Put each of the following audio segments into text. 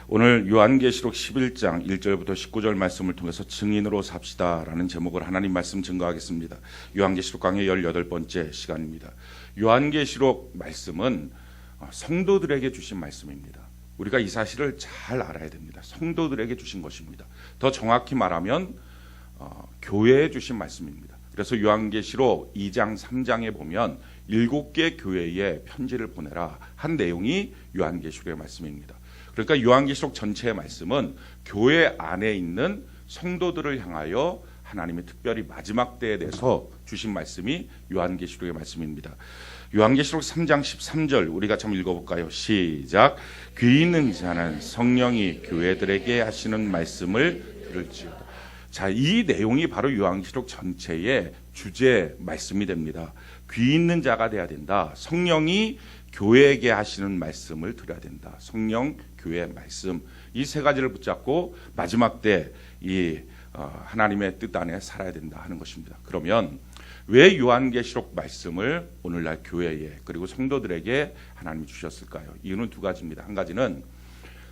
오늘 요한계시록 11장 1절부터 19절 말씀을 통해서 증인으로 삽시다라는 제목을 하나님 말씀 증거하겠습니다. 요한계시록 강의 18번째 시간입니다. 요한계시록 말씀은 성도들에게 주신 말씀입니다. 우리가 이 사실을 잘 알아야 됩니다. 성도들에게 주신 것입니다. 더 정확히 말하면 교회에 주신 말씀입니다. 그래서 요한계시록 2장 3장에 보면 7개 교회에 편지를 보내라 한 내용이 요한계시록의 말씀입니다. 그러니까 요한계시록 전체의 말씀은 교회 안에 있는 성도들을 향하여 하나님의 특별히 마지막 때에 대해서 주신 말씀이 요한계시록의 말씀입니다. 요한계시록 3장 13절 우리가 좀 읽어볼까요? 시작. 귀 있는 자는 성령이 교회들에게 하시는 말씀을 들을지어다. 자, 이 내용이 바로 요한계시록 전체의 주제 말씀이 됩니다. 귀 있는 자가 돼야 된다. 성령이 교회에게 하시는 말씀을 들어야 된다. 성령, 교회, 말씀, 이 세 가지를 붙잡고 마지막 때 이 하나님의 뜻 안에 살아야 된다 하는 것입니다. 그러면 왜 요한계시록 말씀을 오늘날 교회에 그리고 성도들에게 하나님이 주셨을까요? 이유는 두 가지입니다. 한 가지는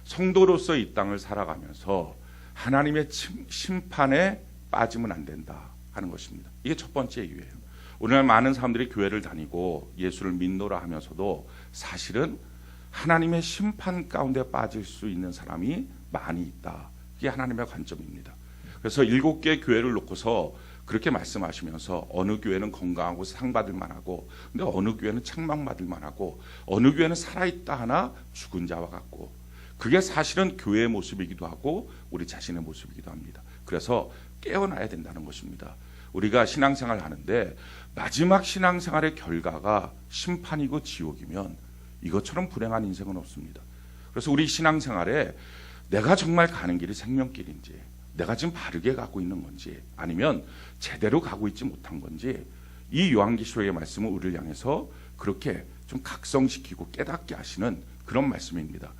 성도로서 이 땅을 살아가면서 하나님의 심판에 빠지면 안 된다 하는 것입니다. 이게 첫 번째 이유예요. 오늘날 많은 사람들이 교회를 다니고 예수를 믿노라 하면서도 사실은 하나님의 심판 가운데 빠질 수 있는 사람이 많이 있다. 이게 하나님의 관점입니다. 그래서 7개 교회를 놓고서 그렇게 말씀하시면서 어느 교회는 건강하고 상받을 만하고 근데 어느 교회는 책망받을 만하고 어느 교회는 살아있다 하나 죽은 자와 같고 그게 사실은 교회의 모습이기도 하고 우리 자신의 모습이기도 합니다. 그래서 깨어나야 된다는 것입니다. 우리가 신앙생활 하는데 마지막 신앙생활의 결과가 심판이고 지옥이면 이것처럼 불행한 인생은 없습니다. 그래서 우리 신앙생활에 내가 정말 가는 길이 생명길인지 내가 지금 바르게 가고 있는 건지 아니면 제대로 가고 있지 못한 건지 이 요한계시록의 말씀은 우리를 향해서 그렇게 좀 각성시키고 깨닫게 하시는 그런 말씀입니다.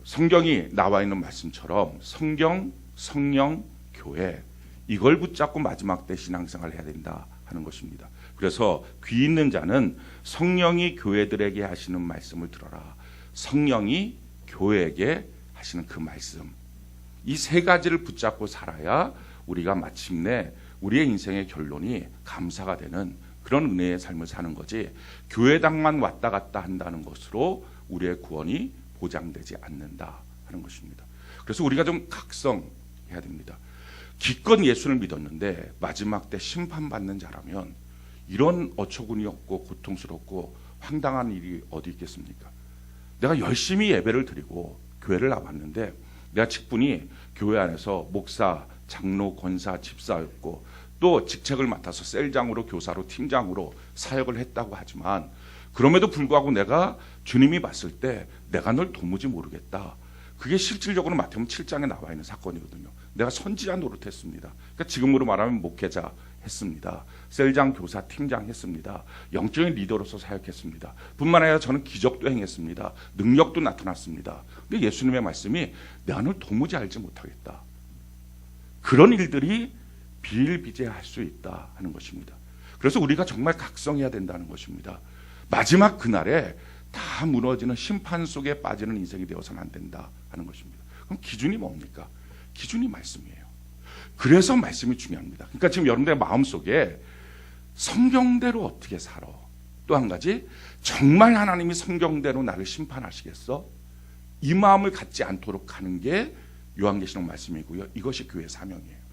성경이 나와 있는 말씀처럼 성경, 성령, 교회 이걸 붙잡고 마지막 때 신앙생활을 해야 된다 하는 것입니다. 그래서 귀 있는 자는 성령이 교회들에게 하시는 말씀을 들어라. 성령이 교회에게 하시는 그 말씀 이 세 가지를 붙잡고 살아야 우리가 마침내 우리의 인생의 결론이 감사가 되는 그런 은혜의 삶을 사는 거지 교회당만 왔다 갔다 한다는 것으로 우리의 구원이 보장되지 않는다 하는 것입니다. 그래서 우리가 좀 각성해야 됩니다. 기껏 예수를 믿었는데 마지막 때 심판받는 자라면 이런 어처구니 없고 고통스럽고 황당한 일이 어디 있겠습니까? 내가 열심히 예배를 드리고 교회를 나왔는데 내가 직분이 교회 안에서 목사, 장로, 권사, 집사였고 또 직책을 맡아서 셀장으로 교사로 팀장으로 사역을 했다고 하지만 그럼에도 불구하고 내가 주님이 봤을 때 내가 널 도무지 모르겠다. 그게 실질적으로 마태복음 7장에 나와 있는 사건이거든요. 내가 선지자 노릇했습니다. 그러니까 지금으로 말하면 목회자 했습니다. 셀장, 교사, 팀장 했습니다. 영적인 리더로서 사역했습니다. 뿐만 아니라 저는 기적도 행했습니다. 능력도 나타났습니다. 근데 예수님의 말씀이 내가 널 도무지 알지 못하겠다. 그런 일들이 비일비재할 수 있다 하는 것입니다. 그래서 우리가 정말 각성해야 된다는 것입니다. 마지막 그날에 다 무너지는 심판 속에 빠지는 인생이 되어서는 안 된다 하는 것입니다. 그럼 기준이 뭡니까? 기준이 말씀이에요. 그래서 말씀이 중요합니다. 그러니까 지금 여러분들의 마음속에 성경대로 어떻게 살아? 또 한 가지 정말 하나님이 성경대로 나를 심판하시겠어? 이 마음을 갖지 않도록 하는 게 요한계시록 말씀이고요. 이것이 교회 사명이에요.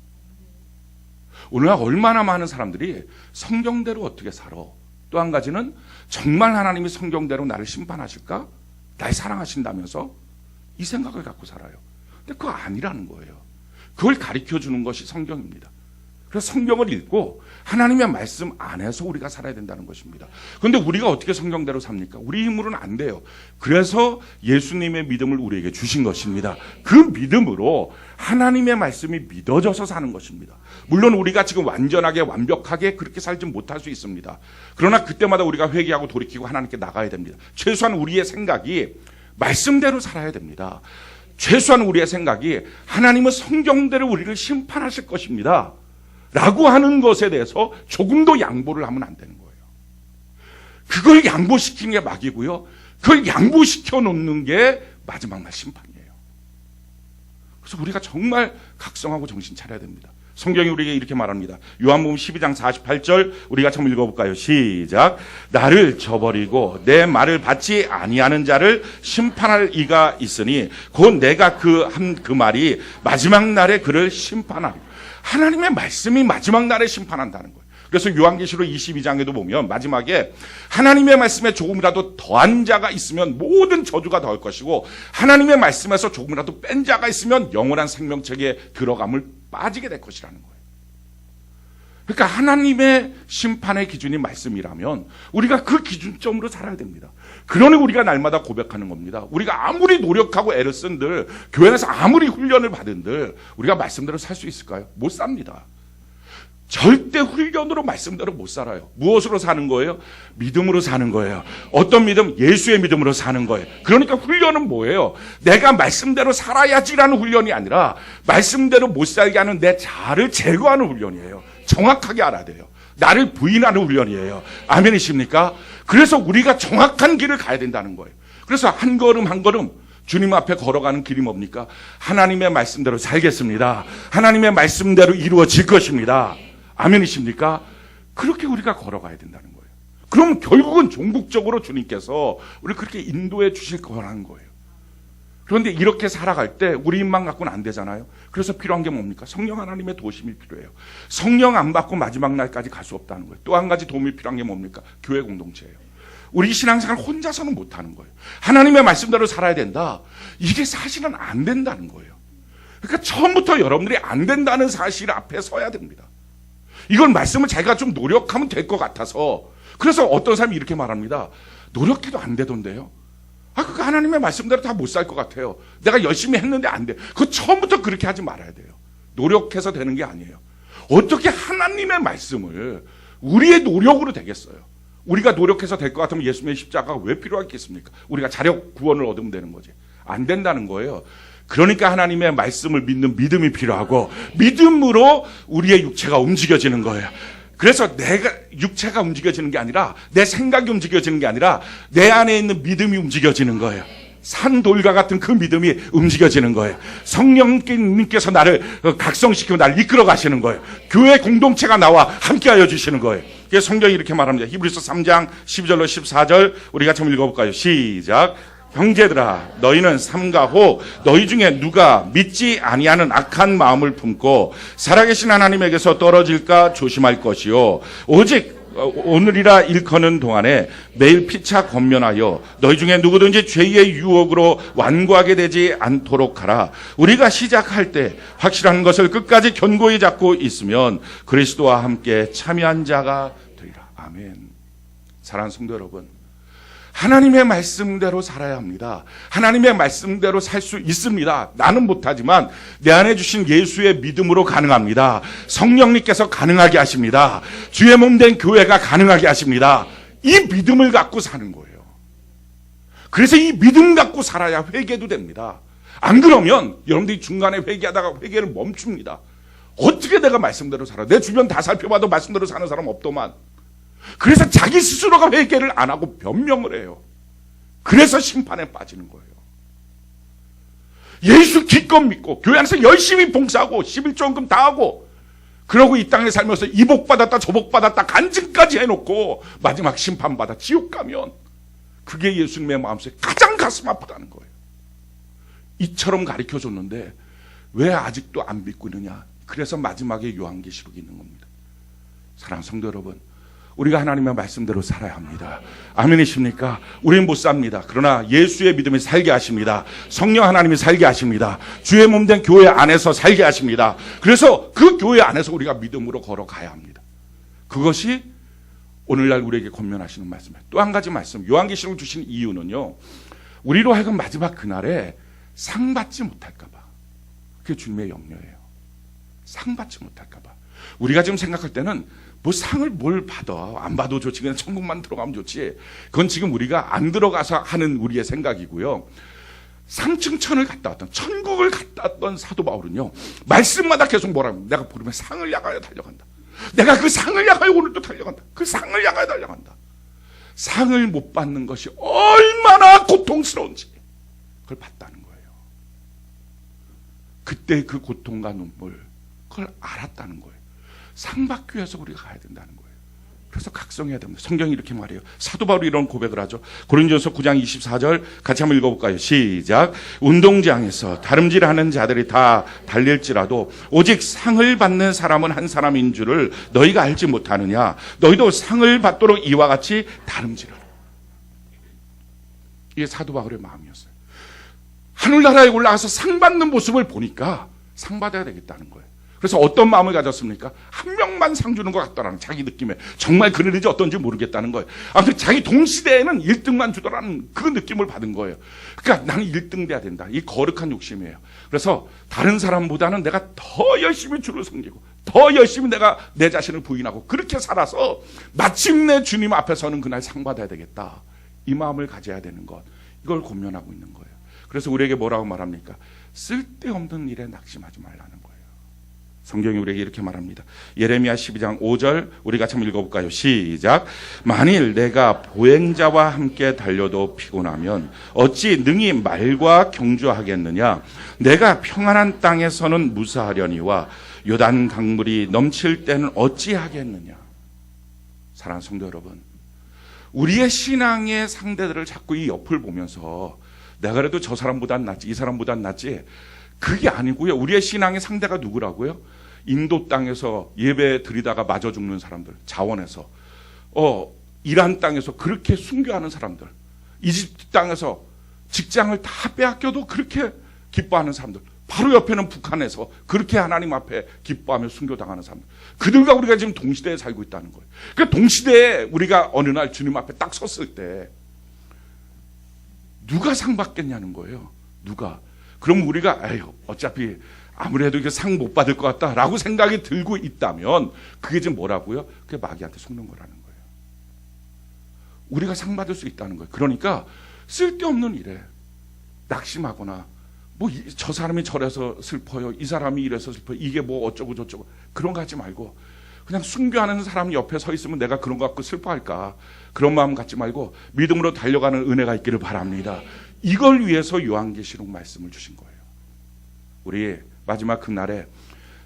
오늘날 얼마나 많은 사람들이 성경대로 어떻게 살아? 또 한 가지는 정말 하나님이 성경대로 나를 심판하실까? 날 사랑하신다면서 이 생각을 갖고 살아요. 근데 그거 아니라는 거예요. 그걸 가르쳐주는 것이 성경입니다. 그래서 성경을 읽고 하나님의 말씀 안에서 우리가 살아야 된다는 것입니다. 그런데 우리가 어떻게 성경대로 삽니까? 우리 힘으로는 안 돼요. 그래서 예수님의 믿음을 우리에게 주신 것입니다. 그 믿음으로 하나님의 말씀이 믿어져서 사는 것입니다. 물론 우리가 지금 완전하게 완벽하게 그렇게 살지 못할 수 있습니다. 그러나 그때마다 우리가 회개하고 돌이키고 하나님께 나가야 됩니다. 최소한 우리의 생각이 말씀대로 살아야 됩니다. 최소한 우리의 생각이 하나님은 성경대로 우리를 심판하실 것입니다 라고 하는 것에 대해서 조금도 양보를 하면 안 되는 거예요. 그걸 양보시키는 게 막이고요. 그걸 양보시켜 놓는 게 마지막 날 심판이에요. 그래서 우리가 정말 각성하고 정신 차려야 됩니다. 성경이 우리에게 이렇게 말합니다. 요한복음 12장 48절 우리가 처음 읽어볼까요? 시작. 나를 저버리고 내 말을 받지 아니하는 자를 심판할 이가 있으니 곧 내가 그 말이 마지막 날에 그를 심판하리. 하나님의 말씀이 마지막 날에 심판한다는 거예요. 그래서 요한계시록 22장에도 보면 마지막에 하나님의 말씀에 조금이라도 더한 자가 있으면 모든 저주가 더할 것이고 하나님의 말씀에서 조금이라도 뺀 자가 있으면 영원한 생명책에 들어감을 빠지게 될 것이라는 거예요. 그러니까 하나님의 심판의 기준이 말씀이라면 우리가 그 기준점으로 살아야 됩니다. 그러니 우리가 날마다 고백하는 겁니다. 우리가 아무리 노력하고 애를 쓴들, 교회에서 아무리 훈련을 받은들 우리가 말씀대로 살 수 있을까요? 못 삽니다. 절대 훈련으로 말씀대로 못 살아요. 무엇으로 사는 거예요? 믿음으로 사는 거예요. 어떤 믿음? 예수의 믿음으로 사는 거예요. 그러니까 훈련은 뭐예요? 내가 말씀대로 살아야지라는 훈련이 아니라 말씀대로 못 살게 하는 내 자아를 제거하는 훈련이에요. 정확하게 알아야 돼요. 나를 부인하는 훈련이에요. 아멘이십니까? 그래서 우리가 정확한 길을 가야 된다는 거예요. 그래서 한 걸음 한 걸음 주님 앞에 걸어가는 길이 뭡니까? 하나님의 말씀대로 살겠습니다. 하나님의 말씀대로 이루어질 것입니다. 아멘이십니까? 그렇게 우리가 걸어가야 된다는 거예요. 그럼 결국은 종국적으로 주님께서 우리 그렇게 인도해 주실 거라는 거예요. 그런데 이렇게 살아갈 때 우리 입만 갖고는 안 되잖아요. 그래서 필요한 게 뭡니까? 성령 하나님의 도심이 필요해요. 성령 안 받고 마지막 날까지 갈 수 없다는 거예요. 또 한 가지 도움이 필요한 게 뭡니까? 교회 공동체예요. 우리 신앙생활 혼자서는 못하는 거예요. 하나님의 말씀대로 살아야 된다. 이게 사실은 안 된다는 거예요. 그러니까 처음부터 여러분들이 안 된다는 사실 앞에 서야 됩니다. 이건 말씀을 제가 좀 노력하면 될 것 같아서, 그래서 어떤 사람이 이렇게 말합니다. 노력해도 안 되던데요. 그거 하나님의 말씀대로 다 못 살 것 같아요. 내가 열심히 했는데 안 돼. 그거 처음부터 그렇게 하지 말아야 돼요. 노력해서 되는 게 아니에요. 어떻게 하나님의 말씀을 우리의 노력으로 되겠어요? 우리가 노력해서 될 것 같으면 예수님의 십자가가 왜 필요하겠습니까? 우리가 자력 구원을 얻으면 되는 거지. 안 된다는 거예요. 그러니까 하나님의 말씀을 믿는 믿음이 필요하고, 믿음으로 우리의 육체가 움직여지는 거예요. 그래서 내가 육체가 움직여지는 게 아니라, 내 생각이 움직여지는 게 아니라 내 안에 있는 믿음이 움직여지는 거예요. 산돌과 같은 그 믿음이 움직여지는 거예요. 성령님께서 나를 각성시키고 나를 이끌어 가시는 거예요. 교회 공동체가 나와 함께하여 주시는 거예요. 그래서 성경이 이렇게 말합니다. 히브리서 3장 12절로 14절 우리가 좀 읽어볼까요? 시작. 형제들아, 너희는 삼가 호 너희 중에 누가 믿지 아니하는 악한 마음을 품고 살아계신 하나님에게서 떨어질까 조심할 것이요, 오직 오늘이라 일컫는 동안에 매일 피차 권면하여 너희 중에 누구든지 죄의 유혹으로 완고하게 되지 않도록 하라. 우리가 시작할 때 확실한 것을 끝까지 견고히 잡고 있으면 그리스도와 함께 참여한 자가 되리라. 아멘. 사랑하는 성도 여러분, 하나님의 말씀대로 살아야 합니다. 하나님의 말씀대로 살 수 있습니다. 나는 못하지만 내 안에 주신 예수의 믿음으로 가능합니다. 성령님께서 가능하게 하십니다. 주의 몸 된 교회가 가능하게 하십니다. 이 믿음을 갖고 사는 거예요. 그래서 이 믿음 갖고 살아야 회개도 됩니다. 안 그러면 여러분들이 중간에 회개하다가 회개를 멈춥니다. 어떻게 내가 말씀대로 살아? 내 주변 다 살펴봐도 말씀대로 사는 사람 없더만. 그래서 자기 스스로가 회개를 안 하고 변명을 해요. 그래서 심판에 빠지는 거예요. 예수 기껏 믿고 교회 안에서 열심히 봉사하고 11조원금 다 하고, 그러고 이 땅에 살면서 이 복 받았다 저 복 받았다 간증까지 해놓고 마지막 심판받아 지옥 가면 그게 예수님의 마음속에 가장 가슴 아프다는 거예요. 이처럼 가르쳐줬는데 왜 아직도 안 믿고 있느냐. 그래서 마지막에 요한계시록이 있는 겁니다. 사랑하는 성도 여러분, 우리가 하나님의 말씀대로 살아야 합니다. 아멘이십니까? 우리는 못 삽니다. 그러나 예수의 믿음이 살게 하십니다. 성령 하나님이 살게 하십니다. 주의 몸 된 교회 안에서 살게 하십니다. 그래서 그 교회 안에서 우리가 믿음으로 걸어가야 합니다. 그것이 오늘날 우리에게 권면하시는 말씀이에요. 또 한 가지 말씀, 요한계시록 주신 이유는요, 우리로 하여금 마지막 그날에 상 받지 못할까 봐. 그게 주님의 염려예요. 상 받지 못할까 봐. 우리가 지금 생각할 때는 뭐 상을 뭘 받아, 안 받아도 좋지, 그냥 천국만 들어가면 좋지. 그건 지금 우리가 안 들어가서 하는 우리의 생각이고요. 상층천을 갔다 왔던, 천국을 갔다 왔던 사도 바울은요, 말씀마다 계속 뭐라고 합니까? 내가 부르면 상을 향하여 달려간다. 내가 그 상을 향하여 오늘도 달려간다. 그 상을 향하여 달려간다. 상을 못 받는 것이 얼마나 고통스러운지 그걸 봤다는 거예요. 그때 그 고통과 눈물, 그걸 알았다는 거예요. 상 받기 위해서 우리가 가야 된다는 거예요. 그래서 각성해야 됩니다. 성경이 이렇게 말해요. 사도 바울이 이런 고백을 하죠. 고린도전서 9장 24절 같이 한번 읽어볼까요? 시작. 운동장에서 다름질하는 자들이 다 달릴지라도 오직 상을 받는 사람은 한 사람인 줄을 너희가 알지 못하느냐. 너희도 상을 받도록 이와 같이 다름질하라. 이게 사도 바울의 마음이었어요. 하늘나라에 올라가서 상 받는 모습을 보니까 상 받아야 되겠다는 거예요. 그래서 어떤 마음을 가졌습니까? 한 명만 상 주는 것 같더라는 자기 느낌에. 정말 그러는지 어떤지 모르겠다는 거예요. 아무튼 자기 동시대에는 1등만 주더라는 그 느낌을 받은 거예요. 그러니까 나는 1등 돼야 된다. 이 거룩한 욕심이에요. 그래서 다른 사람보다는 내가 더 열심히 주를 섬기고 더 열심히 내가 내 자신을 부인하고 그렇게 살아서 마침내 주님 앞에 서는 그날 상 받아야 되겠다. 이 마음을 가져야 되는 것. 이걸 고민하고 있는 거예요. 그래서 우리에게 뭐라고 말합니까? 쓸데없는 일에 낙심하지 말라는 거예요. 성경이 우리에게 이렇게 말합니다. 예레미야 12장 5절 우리 같이 한번 읽어볼까요? 시작. 만일 내가 보행자와 함께 달려도 피곤하면 어찌 능히 말과 경주하겠느냐. 내가 평안한 땅에서는 무사하려니와 요단 강물이 넘칠 때는 어찌하겠느냐. 사랑하는 성도 여러분, 우리의 신앙의 상대들을 자꾸 이 옆을 보면서 내가 그래도 저 사람보단 낫지, 이 사람보단 낫지, 그게 아니고요. 우리의 신앙의 상대가 누구라고요? 인도 땅에서 예배 드리다가 맞아 죽는 사람들, 자원에서 이란 땅에서 그렇게 순교하는 사람들, 이집트 땅에서 직장을 다 빼앗겨도 그렇게 기뻐하는 사람들, 바로 옆에는 북한에서 그렇게 하나님 앞에 기뻐하며 순교당하는 사람들, 그들과 우리가 지금 동시대에 살고 있다는 거예요. 그러니까 동시대에 우리가 어느 날 주님 앞에 딱 섰을 때 누가 상 받겠냐는 거예요. 누가? 그럼 우리가 어차피 아무래도 이게 상 못 받을 것 같다라고 생각이 들고 있다면 그게 지금 뭐라고요? 그게 마귀한테 속는 거라는 거예요. 우리가 상 받을 수 있다는 거예요. 그러니까 쓸데없는 일에 낙심하거나 뭐 저 사람이 저래서 슬퍼요, 이 사람이 이래서 슬퍼요, 이게 뭐 어쩌고 저쩌고 그런 거 하지 말고 그냥 순교하는 사람이 옆에 서 있으면 내가 그런 거 갖고 슬퍼할까, 그런 마음 갖지 말고 믿음으로 달려가는 은혜가 있기를 바랍니다. 이걸 위해서 요한계시록 말씀을 주신 거예요. 우리 마지막 그날에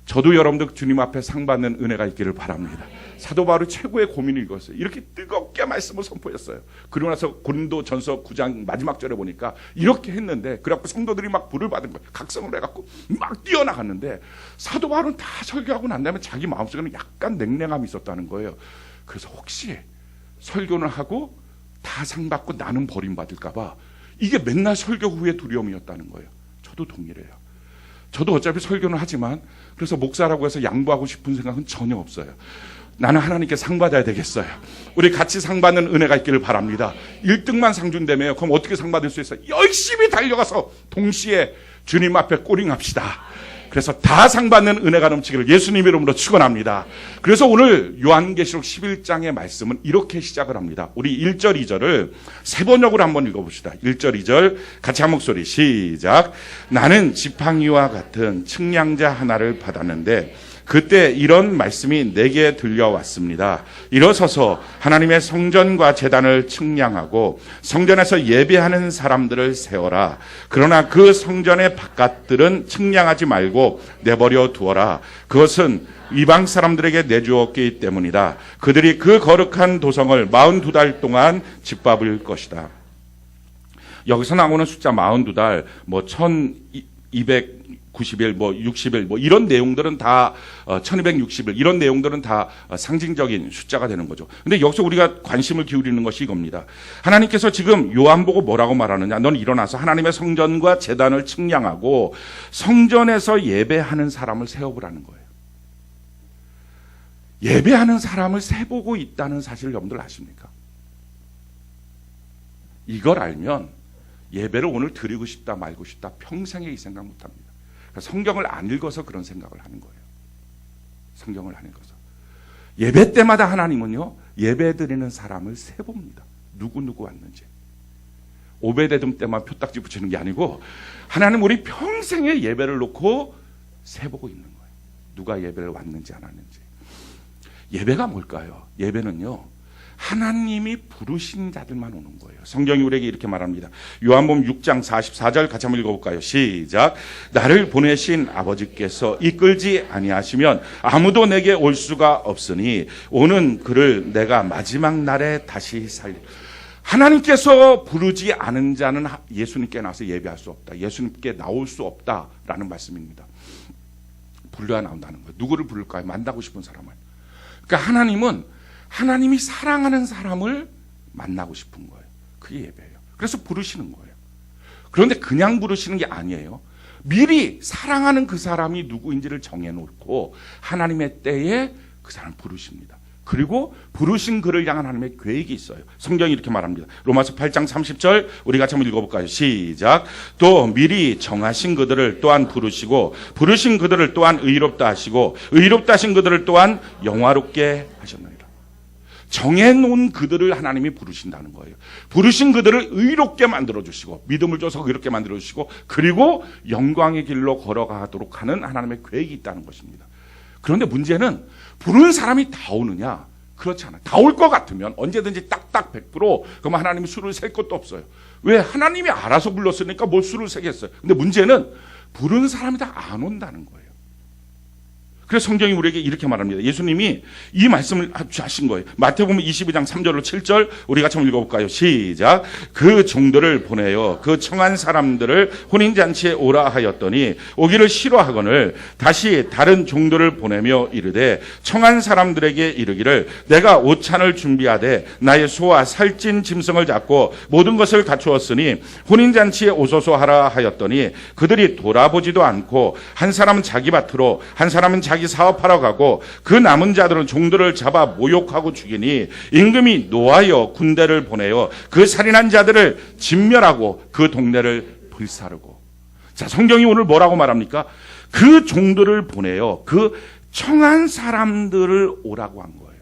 저도 여러분들 주님 앞에 상 받는 은혜가 있기를 바랍니다. 사도 바울이 최고의 고민을 이거였어요. 이렇게 뜨겁게 말씀을 선포했어요. 그러고 나서 고린도전서 9장 마지막 절에 보니까 이렇게 했는데, 그래갖고 성도들이 막 불을 받은 거예요. 각성을 해갖고 막 뛰어나갔는데 사도 바울은 다 설교하고 난 다음에 자기 마음속에는 약간 냉랭함이 있었다는 거예요. 그래서 혹시 설교는 하고 다 상 받고 나는 버림받을까봐 이게 맨날 설교 후에 두려움이었다는 거예요. 저도 동일해요. 저도 어차피 설교는 하지만 그래서 목사라고 해서 양보하고 싶은 생각은 전혀 없어요. 나는 하나님께 상 받아야 되겠어요. 우리 같이 상 받는 은혜가 있기를 바랍니다. 1등만 상 준다며요. 그럼 어떻게 상 받을 수 있어요? 열심히 달려가서 동시에 주님 앞에 꼬링합시다. 그래서 다 상 받는 은혜가 넘치기를 예수님 이름으로 축원합니다. 그래서 오늘 요한계시록 11장의 말씀은 이렇게 시작을 합니다. 우리 1절 2절을 세 번역으로 한번 읽어봅시다. 1절 2절 같이 한 목소리 시작. 나는 지팡이와 같은 측량자 하나를 받았는데 그때 이런 말씀이 내게 들려왔습니다. 일어서서 하나님의 성전과 제단을 측량하고 성전에서 예배하는 사람들을 세워라. 그러나 그 성전의 바깥들은 측량하지 말고 내버려 두어라. 그것은 이방 사람들에게 내주었기 때문이다. 그들이 그 거룩한 도성을 42달 동안 짓밟을 것이다. 여기서 나오는 숫자 42달, 1290일, 60일, 이런 내용들은 다 1260일, 이런 내용들은 다 상징적인 숫자가 되는 거죠. 근데 여기서 우리가 관심을 기울이는 것이 이겁니다. 하나님께서 지금 요한 보고 뭐라고 말하느냐? 넌 일어나서 하나님의 성전과 제단을 측량하고 성전에서 예배하는 사람을 세워보라는 거예요. 예배하는 사람을 세보고 있다는 사실을 여러분들 아십니까? 이걸 알면 예배를 오늘 드리고 싶다 말고 싶다 평생에 이 생각 못합니다. 성경을 안 읽어서 그런 생각을 하는 거예요. 성경을 안 읽어서. 예배 때마다 하나님은요, 예배 드리는 사람을 세봅니다. 누구 왔는지. 오베데돔 때만 표딱지 붙이는 게 아니고 하나님 우리 평생에 예배를 놓고 세보고 있는 거예요. 누가 예배를 왔는지 안 왔는지. 예배가 뭘까요? 예배는요, 하나님이 부르신 자들만 오는 거예요. 성경이 우리에게 이렇게 말합니다. 요한복음 6장 44절 같이 한번 읽어볼까요? 시작. 나를 보내신 아버지께서 이끌지 아니하시면 아무도 내게 올 수가 없으니 오는 그를 내가 마지막 날에 다시 살리. 하나님께서 부르지 않은 자는 예수님께 나와서 예배할 수 없다. 예수님께 나올 수 없다라는 말씀입니다. 불러야 나온다는 거예요. 누구를 부를까요? 만나고 싶은 사람을. 그러니까 하나님이 사랑하는 사람을 만나고 싶은 거예요. 그게 예배예요. 그래서 부르시는 거예요. 그런데 그냥 부르시는 게 아니에요. 미리 사랑하는 그 사람이 누구인지를 정해놓고 하나님의 때에 그 사람 부르십니다. 그리고 부르신 그를 향한 하나님의 계획이 있어요. 성경이 이렇게 말합니다. 로마서 8장 30절 우리 같이 한번 읽어볼까요? 시작. 또 미리 정하신 그들을 또한 부르시고 부르신 그들을 또한 의롭다 하시고 의롭다 하신 그들을 또한 영화롭게 하셨느니라. 정해놓은 그들을 하나님이 부르신다는 거예요. 부르신 그들을 의롭게 만들어주시고 믿음을 줘서 의롭게 만들어주시고 그리고 영광의 길로 걸어가도록 하는 하나님의 계획이 있다는 것입니다. 그런데 문제는 부르는 사람이 다 오느냐? 그렇지 않아요. 다 올 것 같으면 언제든지 딱딱 100% 그러면 하나님이 수를 셀 것도 없어요. 왜? 하나님이 알아서 불렀으니까 뭘 수를 세겠어요. 근데 문제는 부르는 사람이 다 안 온다는 거예요. 그래서 성경이 우리에게 이렇게 말합니다. 예수님이 이 말씀을 하신 거예요. 마태복음 22장 3절로 7절 우리 같이 한번 읽어볼까요? 시작. 그 종들을 보내어 그 청한 사람들을 혼인잔치에 오라 하였더니 오기를 싫어하거늘 다시 다른 종들을 보내며 이르되 청한 사람들에게 이르기를 내가 오찬을 준비하되 나의 소와 살찐 짐승을 잡고 모든 것을 갖추었으니 혼인잔치에 오소서 하라 하였더니 그들이 돌아보지도 않고 한 사람은 자기 밭으로 한 사람은 자기 사업하러 가고 그 남은 자들은 종들을 잡아 모욕하고 죽이니 임금이 노하여 군대를 보내어 그 살인한 자들을 진멸하고 그 동네를 불사르고. 자, 성경이 오늘 뭐라고 말합니까? 그 종들을 보내어 그 청한 사람들을 오라고 한 거예요.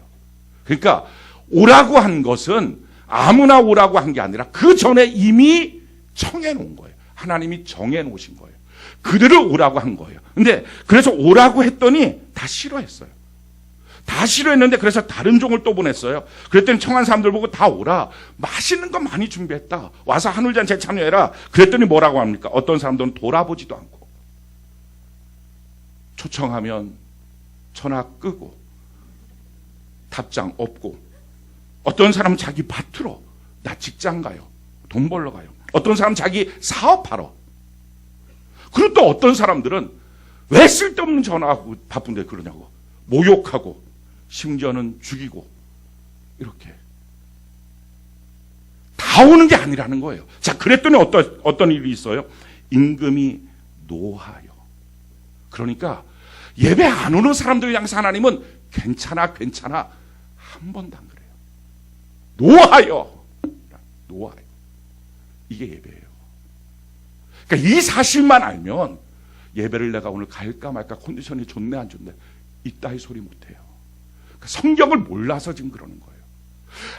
그러니까 오라고 한 것은 아무나 오라고 한 게 아니라 그 전에 이미 청해 놓은 거예요. 하나님이 정해 놓으신 거예요. 그들을 오라고 한 거예요. 근데 그래서 오라고 했더니 다 싫어했어요. 다 싫어했는데 그래서 다른 종을 또 보냈어요. 그랬더니 청한 사람들 보고 다 오라. 맛있는 거 많이 준비했다. 와서 한울잔치에 참여해라. 그랬더니 뭐라고 합니까? 어떤 사람들은 돌아보지도 않고 초청하면 전화 끄고 답장 없고 어떤 사람은 자기 밭으로 나 직장 가요. 돈 벌러 가요. 어떤 사람은 자기 사업하러. 그리고 또 어떤 사람들은 왜 쓸데없는 전화하고 바쁜데 그러냐고 모욕하고 심지어는 죽이고 이렇게 다 오는 게 아니라는 거예요. 자, 그랬더니 어떤 일이 있어요? 임금이 노하여. 그러니까 예배 안 오는 사람들 향해서 하나님은 괜찮아 한 번도 안 그래요. 노하여. 이게 예배예요. 그러니까 이 사실만 알면 예배를 내가 오늘 갈까 말까 컨디션이 좋네 안 좋네 이따위 소리 못해요. 그러니까 성경을 몰라서 지금 그러는 거예요.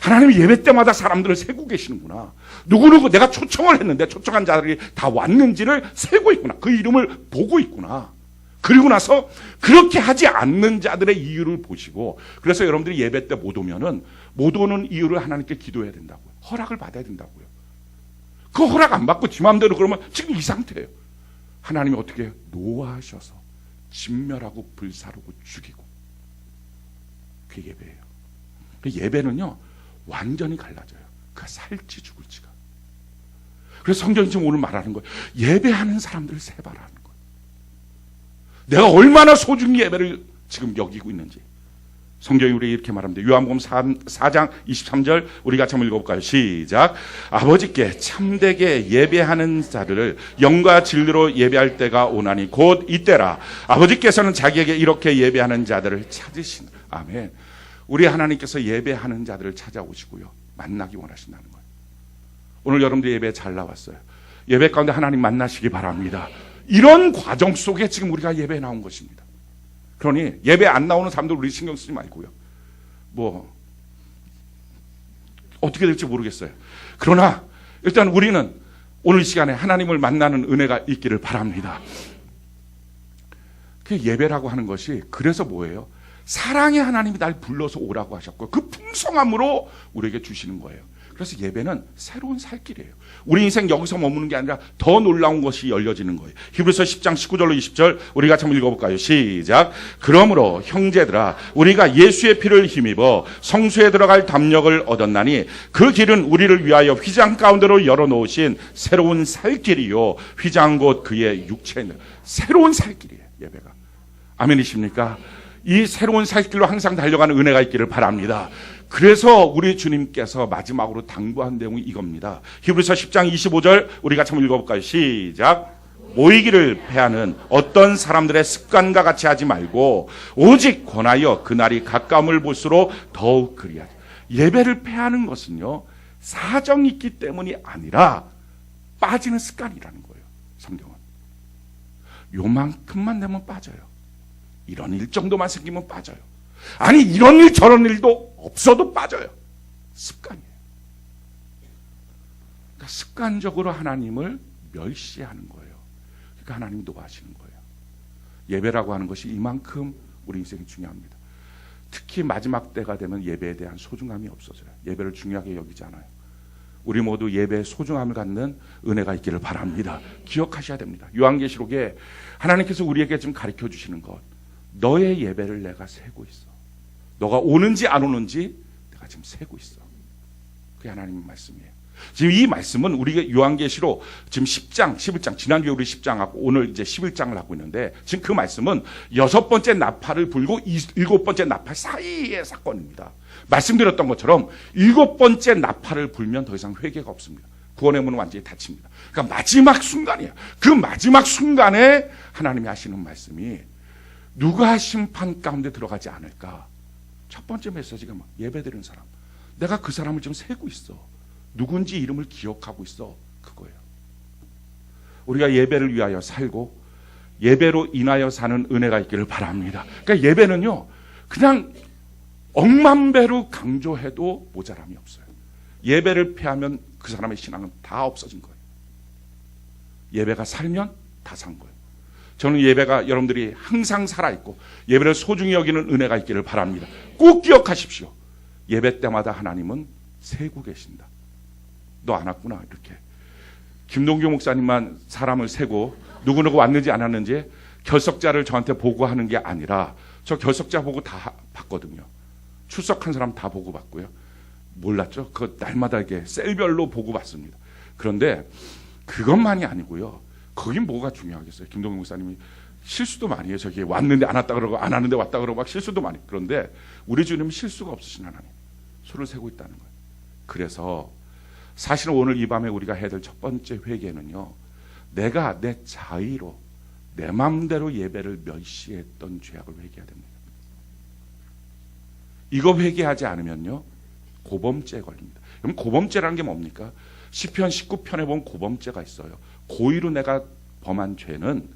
하나님이 예배 때마다 사람들을 세고 계시는구나. 누구누구 내가 초청을 했는데 초청한 자들이 다 왔는지를 세고 있구나. 그 이름을 보고 있구나. 그리고 나서 그렇게 하지 않는 자들의 이유를 보시고 그래서 여러분들이 예배 때 못 오면은 못 오는 이유를 하나님께 기도해야 된다고요. 허락을 받아야 된다고요. 그 허락 안 받고 지 마음대로 그러면 지금 이 상태예요. 하나님이 어떻게 해요? 노하셔서 진멸하고 불사르고 죽이고. 그게 예배예요. 그 예배는요 완전히 갈라져요. 그가 살지 죽을지가. 그래서 성경이 지금 오늘 말하는 거예요. 예배하는 사람들을 세발하는 거예요. 내가 얼마나 소중히 예배를 지금 여기고 있는지. 성경이 우리에게 이렇게 말합니다. 요한복음 4장 23절 우리 같이 한번 읽어볼까요? 시작. 아버지께 참되게 예배하는 자들을 영과 진리로 예배할 때가 오나니 곧 이때라. 아버지께서는 자기에게 이렇게 예배하는 자들을 찾으시는. 아멘. 우리 하나님께서 예배하는 자들을 찾아오시고요 만나기 원하신다는 거예요. 오늘 여러분들 예배 잘 나왔어요. 예배 가운데 하나님 만나시기 바랍니다. 이런 과정 속에 지금 우리가 예배에 나온 것입니다. 그러니 예배 안 나오는 사람들 우리 신경 쓰지 말고요. 뭐 어떻게 될지 모르겠어요. 그러나 일단 우리는 오늘 시간에 하나님을 만나는 은혜가 있기를 바랍니다. 그 예배라고 하는 것이 그래서 뭐예요? 사랑의 하나님이 날 불러서 오라고 하셨고 그 풍성함으로 우리에게 주시는 거예요. 그래서 예배는 새로운 살 길이에요. 우리 인생 여기서 머무는 게 아니라 더 놀라운 것이 열려지는 거예요. 히브리서 10장 19절로 20절 우리 같이 한번 읽어볼까요? 시작. 그러므로 형제들아 우리가 예수의 피를 힘입어 성수에 들어갈 담력을 얻었나니 그 길은 우리를 위하여 휘장 가운데로 열어놓으신 새로운 살 길이요 휘장 곧 그의 육체에 새로운 살 길이에요. 예배가. 아멘이십니까? 이 새로운 살 길로 항상 달려가는 은혜가 있기를 바랍니다. 그래서 우리 주님께서 마지막으로 당부한 내용이 이겁니다. 히브리서 10장 25절 우리 같이 한번 읽어볼까요? 시작. 모이기를 패하는 어떤 사람들의 습관과 같이 하지 말고 오직 권하여 그날이 가까움을 볼수록 더욱 그리하자. 예배를 패하는 것은요 사정이 있기 때문이 아니라 빠지는 습관이라는 거예요. 성경은 요만큼만 되면 빠져요. 이런 일 정도만 생기면 빠져요. 아니 이런 일 저런 일도 없어도 빠져요. 습관이에요. 그러니까 습관적으로 하나님을 멸시하는 거예요. 그러니까 하나님이 노하시는 거예요. 예배라고 하는 것이 이만큼 우리 인생이 중요합니다. 특히 마지막 때가 되면 예배에 대한 소중함이 없어져요. 예배를 중요하게 여기지 않아요. 우리 모두 예배의 소중함을 갖는 은혜가 있기를 바랍니다. 기억하셔야 됩니다. 요한계시록에 하나님께서 우리에게 지금 가르쳐 주시는 것, 너의 예배를 내가 세고 있어. 너가 오는지 안 오는지 내가 지금 세고 있어. 그게 하나님의 말씀이에요. 지금 이 말씀은 우리가 요한계시록 지금 10장, 11장, 지난주에 우리 10장 하고 오늘 이제 11장을 하고 있는데 지금 그 말씀은 6번째 나팔을 불고 7번째 나팔 사이의 사건입니다. 말씀드렸던 것처럼 7번째 나팔을 불면 더 이상 회개가 없습니다. 구원의 문은 완전히 닫힙니다. 그러니까 마지막 순간이에요. 그 마지막 순간에 하나님이 하시는 말씀이 누가 심판 가운데 들어가지 않을까? 첫 번째 메시지가 예배드리는 사람. 내가 그 사람을 지금 세고 있어. 누군지 이름을 기억하고 있어. 그거예요. 우리가 예배를 위하여 살고 예배로 인하여 사는 은혜가 있기를 바랍니다. 그러니까 예배는요. 그냥 억만 배로 강조해도 모자람이 없어요. 예배를 폐하면 그 사람의 신앙은 다 없어진 거예요. 예배가 살면 다 산 거예요. 저는 예배가 여러분들이 항상 살아있고 예배를 소중히 여기는 은혜가 있기를 바랍니다. 꼭 기억하십시오. 예배 때마다 하나님은 세고 계신다. 너 안 왔구나 이렇게. 김동규 목사님만 사람을 세고 누구누구 왔는지 안 왔는지 결석자를 저한테 보고하는 게 아니라 저 결석자 보고 다 봤거든요. 출석한 사람 다 보고 봤고요. 몰랐죠? 그 날마다 이렇게 셀별로 보고 봤습니다. 그런데 그것만이 아니고요. 거긴 뭐가 중요하겠어요. 김동규 목사님이 실수도 많이 해요. 저기 왔는데 안 왔다 그러고 안 왔는데 왔다 그러고 막 실수도 많이. 그런데 우리 주님은 실수가 없으신 하나님. 수를 세고 있다는 거예요. 그래서 사실은 오늘 이 밤에 우리가 해야 될 첫 번째 회개는요. 내가 내 자의로 내 마음대로 예배를 멸시했던 죄악을 회개해야 됩니다. 이거 회개하지 않으면요. 고범죄에 걸립니다. 그럼 고범죄라는 게 뭡니까? 시편 19편에 보면 고범죄가 있어요. 고의로 내가 범한 죄는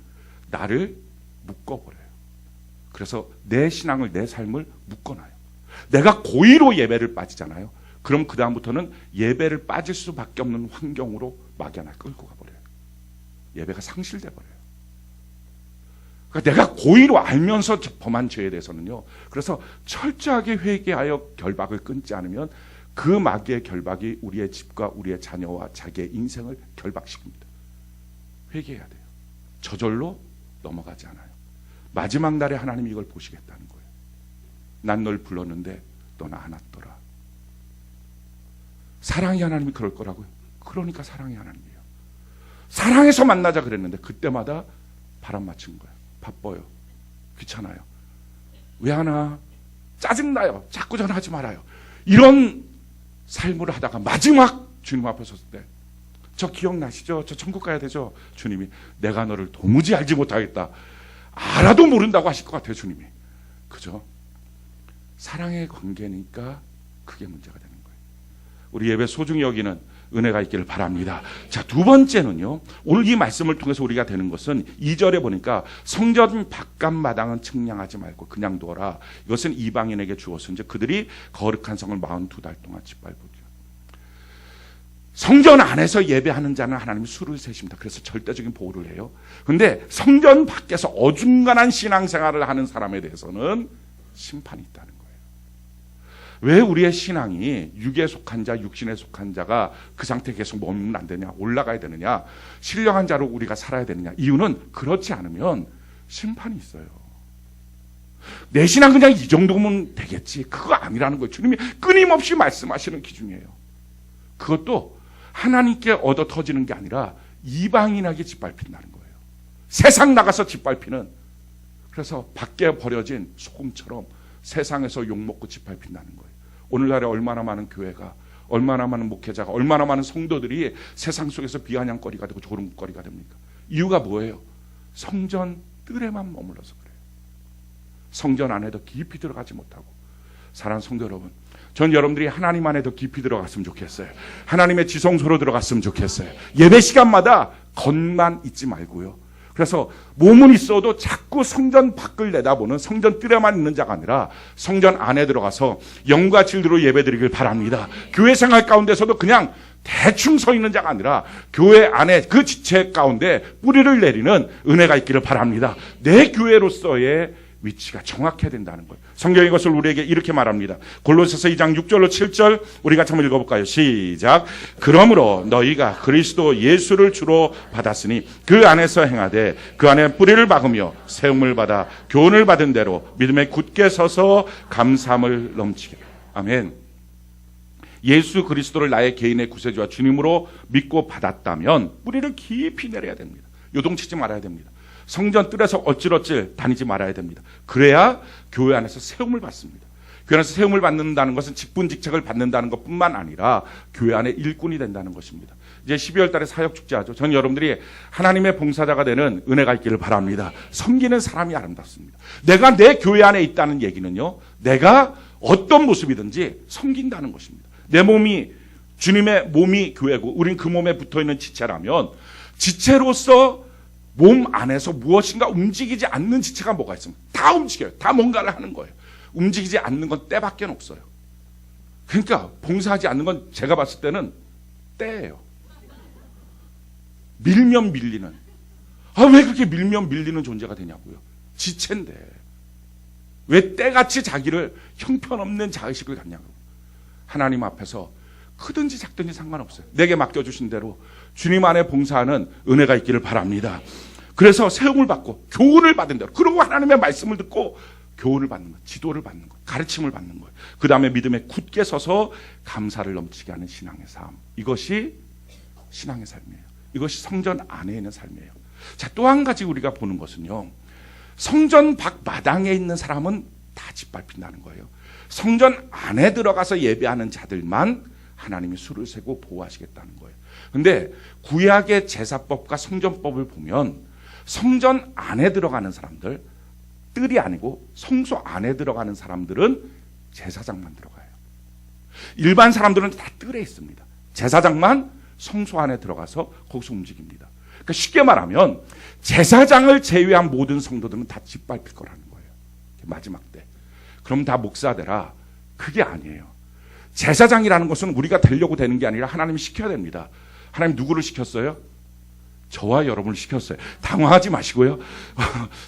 나를 묶어버려요. 그래서 내 신앙을 내 삶을 묶어놔요. 내가 고의로 예배를 빠지잖아요. 그럼 그 다음부터는 예배를 빠질 수밖에 없는 환경으로 막연하게 끌고 가버려요. 예배가 상실돼 버려요. 그러니까 내가 고의로 알면서 범한 죄에 대해서는요. 그래서 철저하게 회개하여 결박을 끊지 않으면 그 마귀의 결박이 우리의 집과 우리의 자녀와 자기의 인생을 결박시킵니다. 회개해야 돼요. 저절로 넘어가지 않아요. 마지막 날에 하나님이 이걸 보시겠다는 거예요. 난 널 불렀는데 너는 안 왔더라. 사랑의 하나님이 그럴 거라고요. 그러니까 사랑의 하나님이에요. 사랑해서 만나자 그랬는데 그때마다 바람 맞춘 거예요. 바빠요. 귀찮아요. 왜 하나? 짜증나요. 자꾸 전화하지 말아요. 이런 삶을 하다가 마지막 주님 앞에 섰을 때 저 기억나시죠? 저 천국 가야 되죠? 주님이 내가 너를 도무지 알지 못하겠다. 알아도 모른다고 하실 것 같아요. 주님이. 그죠? 사랑의 관계니까 그게 문제가 되는 거예요. 우리 예배 소중히 여기는 은혜가 있기를 바랍니다. 자, 두 번째는요. 오늘 이 말씀을 통해서 우리가 되는 것은 2절에 보니까 성전 바깥마당은 측량하지 말고 그냥 두어라. 이것은 이방인에게 주어서 이제 그들이 거룩한 성을 42달 동안 짓밟으죠. 성전 안에서 예배하는 자는 하나님이 수를 세십니다. 그래서 절대적인 보호를 해요. 그런데 성전 밖에서 어중간한 신앙생활을 하는 사람에 대해서는 심판이 있다는 거예요. 왜 우리의 신앙이 육에 속한 자, 육신에 속한 자가 그 상태에 계속 머물면 안 되냐, 올라가야 되느냐, 신령한 자로 우리가 살아야 되느냐. 이유는 그렇지 않으면 심판이 있어요. 내 신앙 그냥 이 정도면 되겠지, 그거 아니라는 거예요. 주님이 끊임없이 말씀하시는 기준이에요. 그것도 하나님께 얻어 터지는 게 아니라 이방인에게 짓밟힌다는 거예요. 세상 나가서 짓밟히는, 그래서 밖에 버려진 소금처럼 세상에서 욕먹고 짓밟힌다는 거예요. 오늘날에 얼마나 많은 교회가, 얼마나 많은 목회자가, 얼마나 많은 성도들이 세상 속에서 비아냥거리가 되고 조롱거리가 됩니까? 이유가 뭐예요? 성전 뜰에만 머물러서 그래요. 성전 안에 더 깊이 들어가지 못하고. 사랑하는 성도 여러분, 전 여러분들이 하나님 안에 더 깊이 들어갔으면 좋겠어요. 하나님의 지성소로 들어갔으면 좋겠어요. 예배 시간마다 겉만 있지 말고요. 그래서 몸은 있어도 자꾸 성전 밖을 내다보는, 성전 뜰에만 있는 자가 아니라 성전 안에 들어가서 영과 진리로 예배드리길 바랍니다. 교회 생활 가운데서도 그냥 대충 서 있는 자가 아니라 교회 안에 그 지체 가운데 뿌리를 내리는 은혜가 있기를 바랍니다. 내 교회로서의 위치가 정확해야 된다는 거예요. 성경이 이것을 우리에게 이렇게 말합니다. 골로새서 2장 6절로 7절 우리 같이 한번 읽어볼까요? 시작. 그러므로 너희가 그리스도 예수를 주로 받았으니 그 안에서 행하되 그 안에 뿌리를 박으며 세움을 받아 교훈을 받은 대로 믿음에 굳게 서서 감사함을 넘치게. 아멘. 예수 그리스도를 나의 개인의 구세주와 주님으로 믿고 받았다면 뿌리를 깊이 내려야 됩니다. 요동치지 말아야 됩니다. 성전 뜰에서 어찔어찔 다니지 말아야 됩니다. 그래야 교회 안에서 세움을 받습니다. 교회 안에서 세움을 받는다는 것은 직분직책을 받는다는 것뿐만 아니라 교회 안에 일꾼이 된다는 것입니다. 이제 12월 달에 사역축제하죠. 전 여러분들이 하나님의 봉사자가 되는 은혜가 있기를 바랍니다. 섬기는 사람이 아름답습니다. 내가 내 교회 안에 있다는 얘기는요, 내가 어떤 모습이든지 섬긴다는 것입니다. 내 몸이, 주님의 몸이 교회고 우린 그 몸에 붙어있는 지체라면 지체로서 몸 안에서 무엇인가 움직이지 않는 지체가 뭐가 있습니까? 다 움직여요. 다 뭔가를 하는 거예요. 움직이지 않는 건 때밖에 없어요. 그러니까 봉사하지 않는 건 제가 봤을 때는 때예요. 밀면 밀리는. 왜 그렇게 밀면 밀리는 존재가 되냐고요. 지체인데 왜 때같이 자기를 형편없는 자의식을 갖냐고요. 하나님 앞에서 크든지 작든지 상관없어요. 내게 맡겨주신 대로 주님 안에 봉사하는 은혜가 있기를 바랍니다. 그래서 세움을 받고 교훈을 받은 대로, 그리고 하나님의 말씀을 듣고 교훈을 받는 것, 지도를 받는 것, 가르침을 받는 거예요. 그 다음에 믿음에 굳게 서서 감사를 넘치게 하는 신앙의 삶. 이것이 신앙의 삶이에요. 이것이 성전 안에 있는 삶이에요. 자, 또 한 가지 우리가 보는 것은요, 성전 밖 마당에 있는 사람은 다 짓밟힌다는 거예요. 성전 안에 들어가서 예배하는 자들만 하나님이 수를 세고 보호하시겠다는 거예요. 근데 구약의 제사법과 성전법을 보면 성전 안에 들어가는 사람들, 뜰이 아니고 성소 안에 들어가는 사람들은 제사장만 들어가요. 일반 사람들은 다 뜰에 있습니다. 제사장만 성소 안에 들어가서 거기서 움직입니다. 그러니까 쉽게 말하면 제사장을 제외한 모든 성도들은 다 짓밟힐 거라는 거예요. 마지막 때. 그럼 다 목사 되라. 그게 아니에요. 제사장이라는 것은 우리가 되려고 되는 게 아니라 하나님이 시켜야 됩니다. 하나님 누구를 시켰어요? 저와 여러분을 시켰어요. 당황하지 마시고요.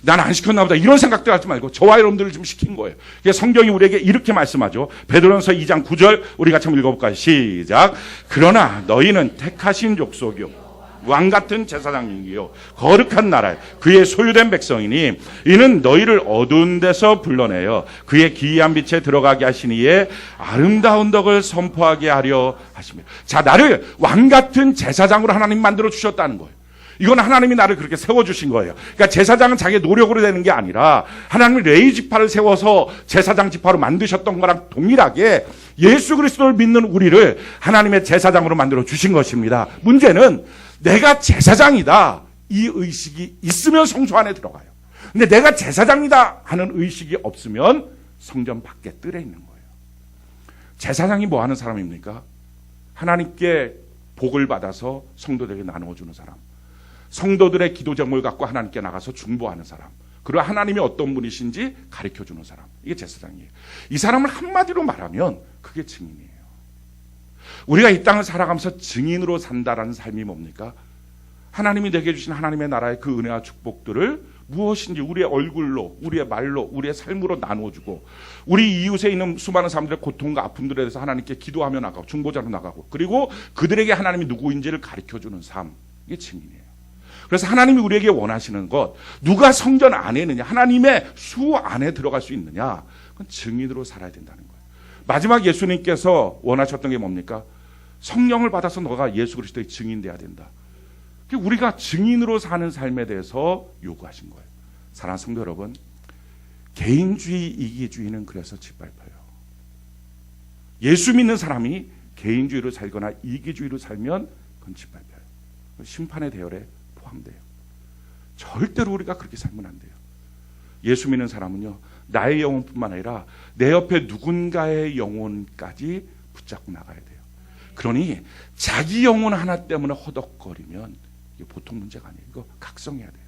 난 안 시켰나 보다 이런 생각들 하지 말고 저와 여러분들을 좀 시킨 거예요. 성경이 우리에게 이렇게 말씀하죠. 베드로전서 2장 9절 우리 같이 한번 읽어볼까요? 시작. 그러나 너희는 택하신 족속이요 왕같은 제사장이요 거룩한 나라에 그의 소유된 백성이니 이는 너희를 어두운 데서 불러내어 그의 기이한 빛에 들어가게 하시니에 아름다운 덕을 선포하게 하려 하십니다. 자, 나를 왕같은 제사장으로 하나님 만들어 주셨다는 거예요. 이건 하나님이 나를 그렇게 세워주신 거예요. 그러니까 제사장은 자기의 노력으로 되는 게 아니라 하나님이 레위 지파를 세워서 제사장 지파로 만드셨던 거랑 동일하게 예수 그리스도를 믿는 우리를 하나님의 제사장으로 만들어 주신 것입니다. 문제는 내가 제사장이다 이 의식이 있으면 성소 안에 들어가요. 근데 내가 제사장이다 하는 의식이 없으면 성전 밖에 뜰에 있는 거예요. 제사장이 뭐 하는 사람입니까? 하나님께 복을 받아서 성도들에게 나누어주는 사람, 성도들의 기도 제목을 갖고 하나님께 나가서 중보하는 사람, 그리고 하나님이 어떤 분이신지 가르쳐주는 사람, 이게 제사장이에요. 이 사람을 한마디로 말하면 그게 증인이에요. 우리가 이 땅을 살아가면서 증인으로 산다라는 삶이 뭡니까? 하나님이 내게 주신 하나님의 나라의 그 은혜와 축복들을 무엇인지 우리의 얼굴로, 우리의 말로, 우리의 삶으로 나누어주고 우리 이웃에 있는 수많은 사람들의 고통과 아픔들에 대해서 하나님께 기도하며 나가고 중보자로 나가고 그리고 그들에게 하나님이 누구인지를 가르쳐주는 삶, 이게 증인이에요. 그래서 하나님이 우리에게 원하시는 것, 누가 성전 안에 있느냐, 하나님의 수 안에 들어갈 수 있느냐, 그건 증인으로 살아야 된다는 거예요. 마지막 예수님께서 원하셨던 게 뭡니까? 성령을 받아서 너가 예수 그리스도의 증인 돼야 된다. 우리가 증인으로 사는 삶에 대해서 요구하신 거예요. 사랑하는 성도 여러분, 개인주의, 이기주의는 그래서 짓밟혀요. 예수 믿는 사람이 개인주의로 살거나 이기주의로 살면 그건 짓밟혀요. 심판의 대열에 포함돼요. 절대로 우리가 그렇게 살면 안 돼요. 예수 믿는 사람은요, 나의 영혼뿐만 아니라 내 옆에 누군가의 영혼까지 붙잡고 나가야 돼요. 그러니 자기 영혼 하나 때문에 허덕거리면 이게 보통 문제가 아니에요. 이거 각성해야 돼요.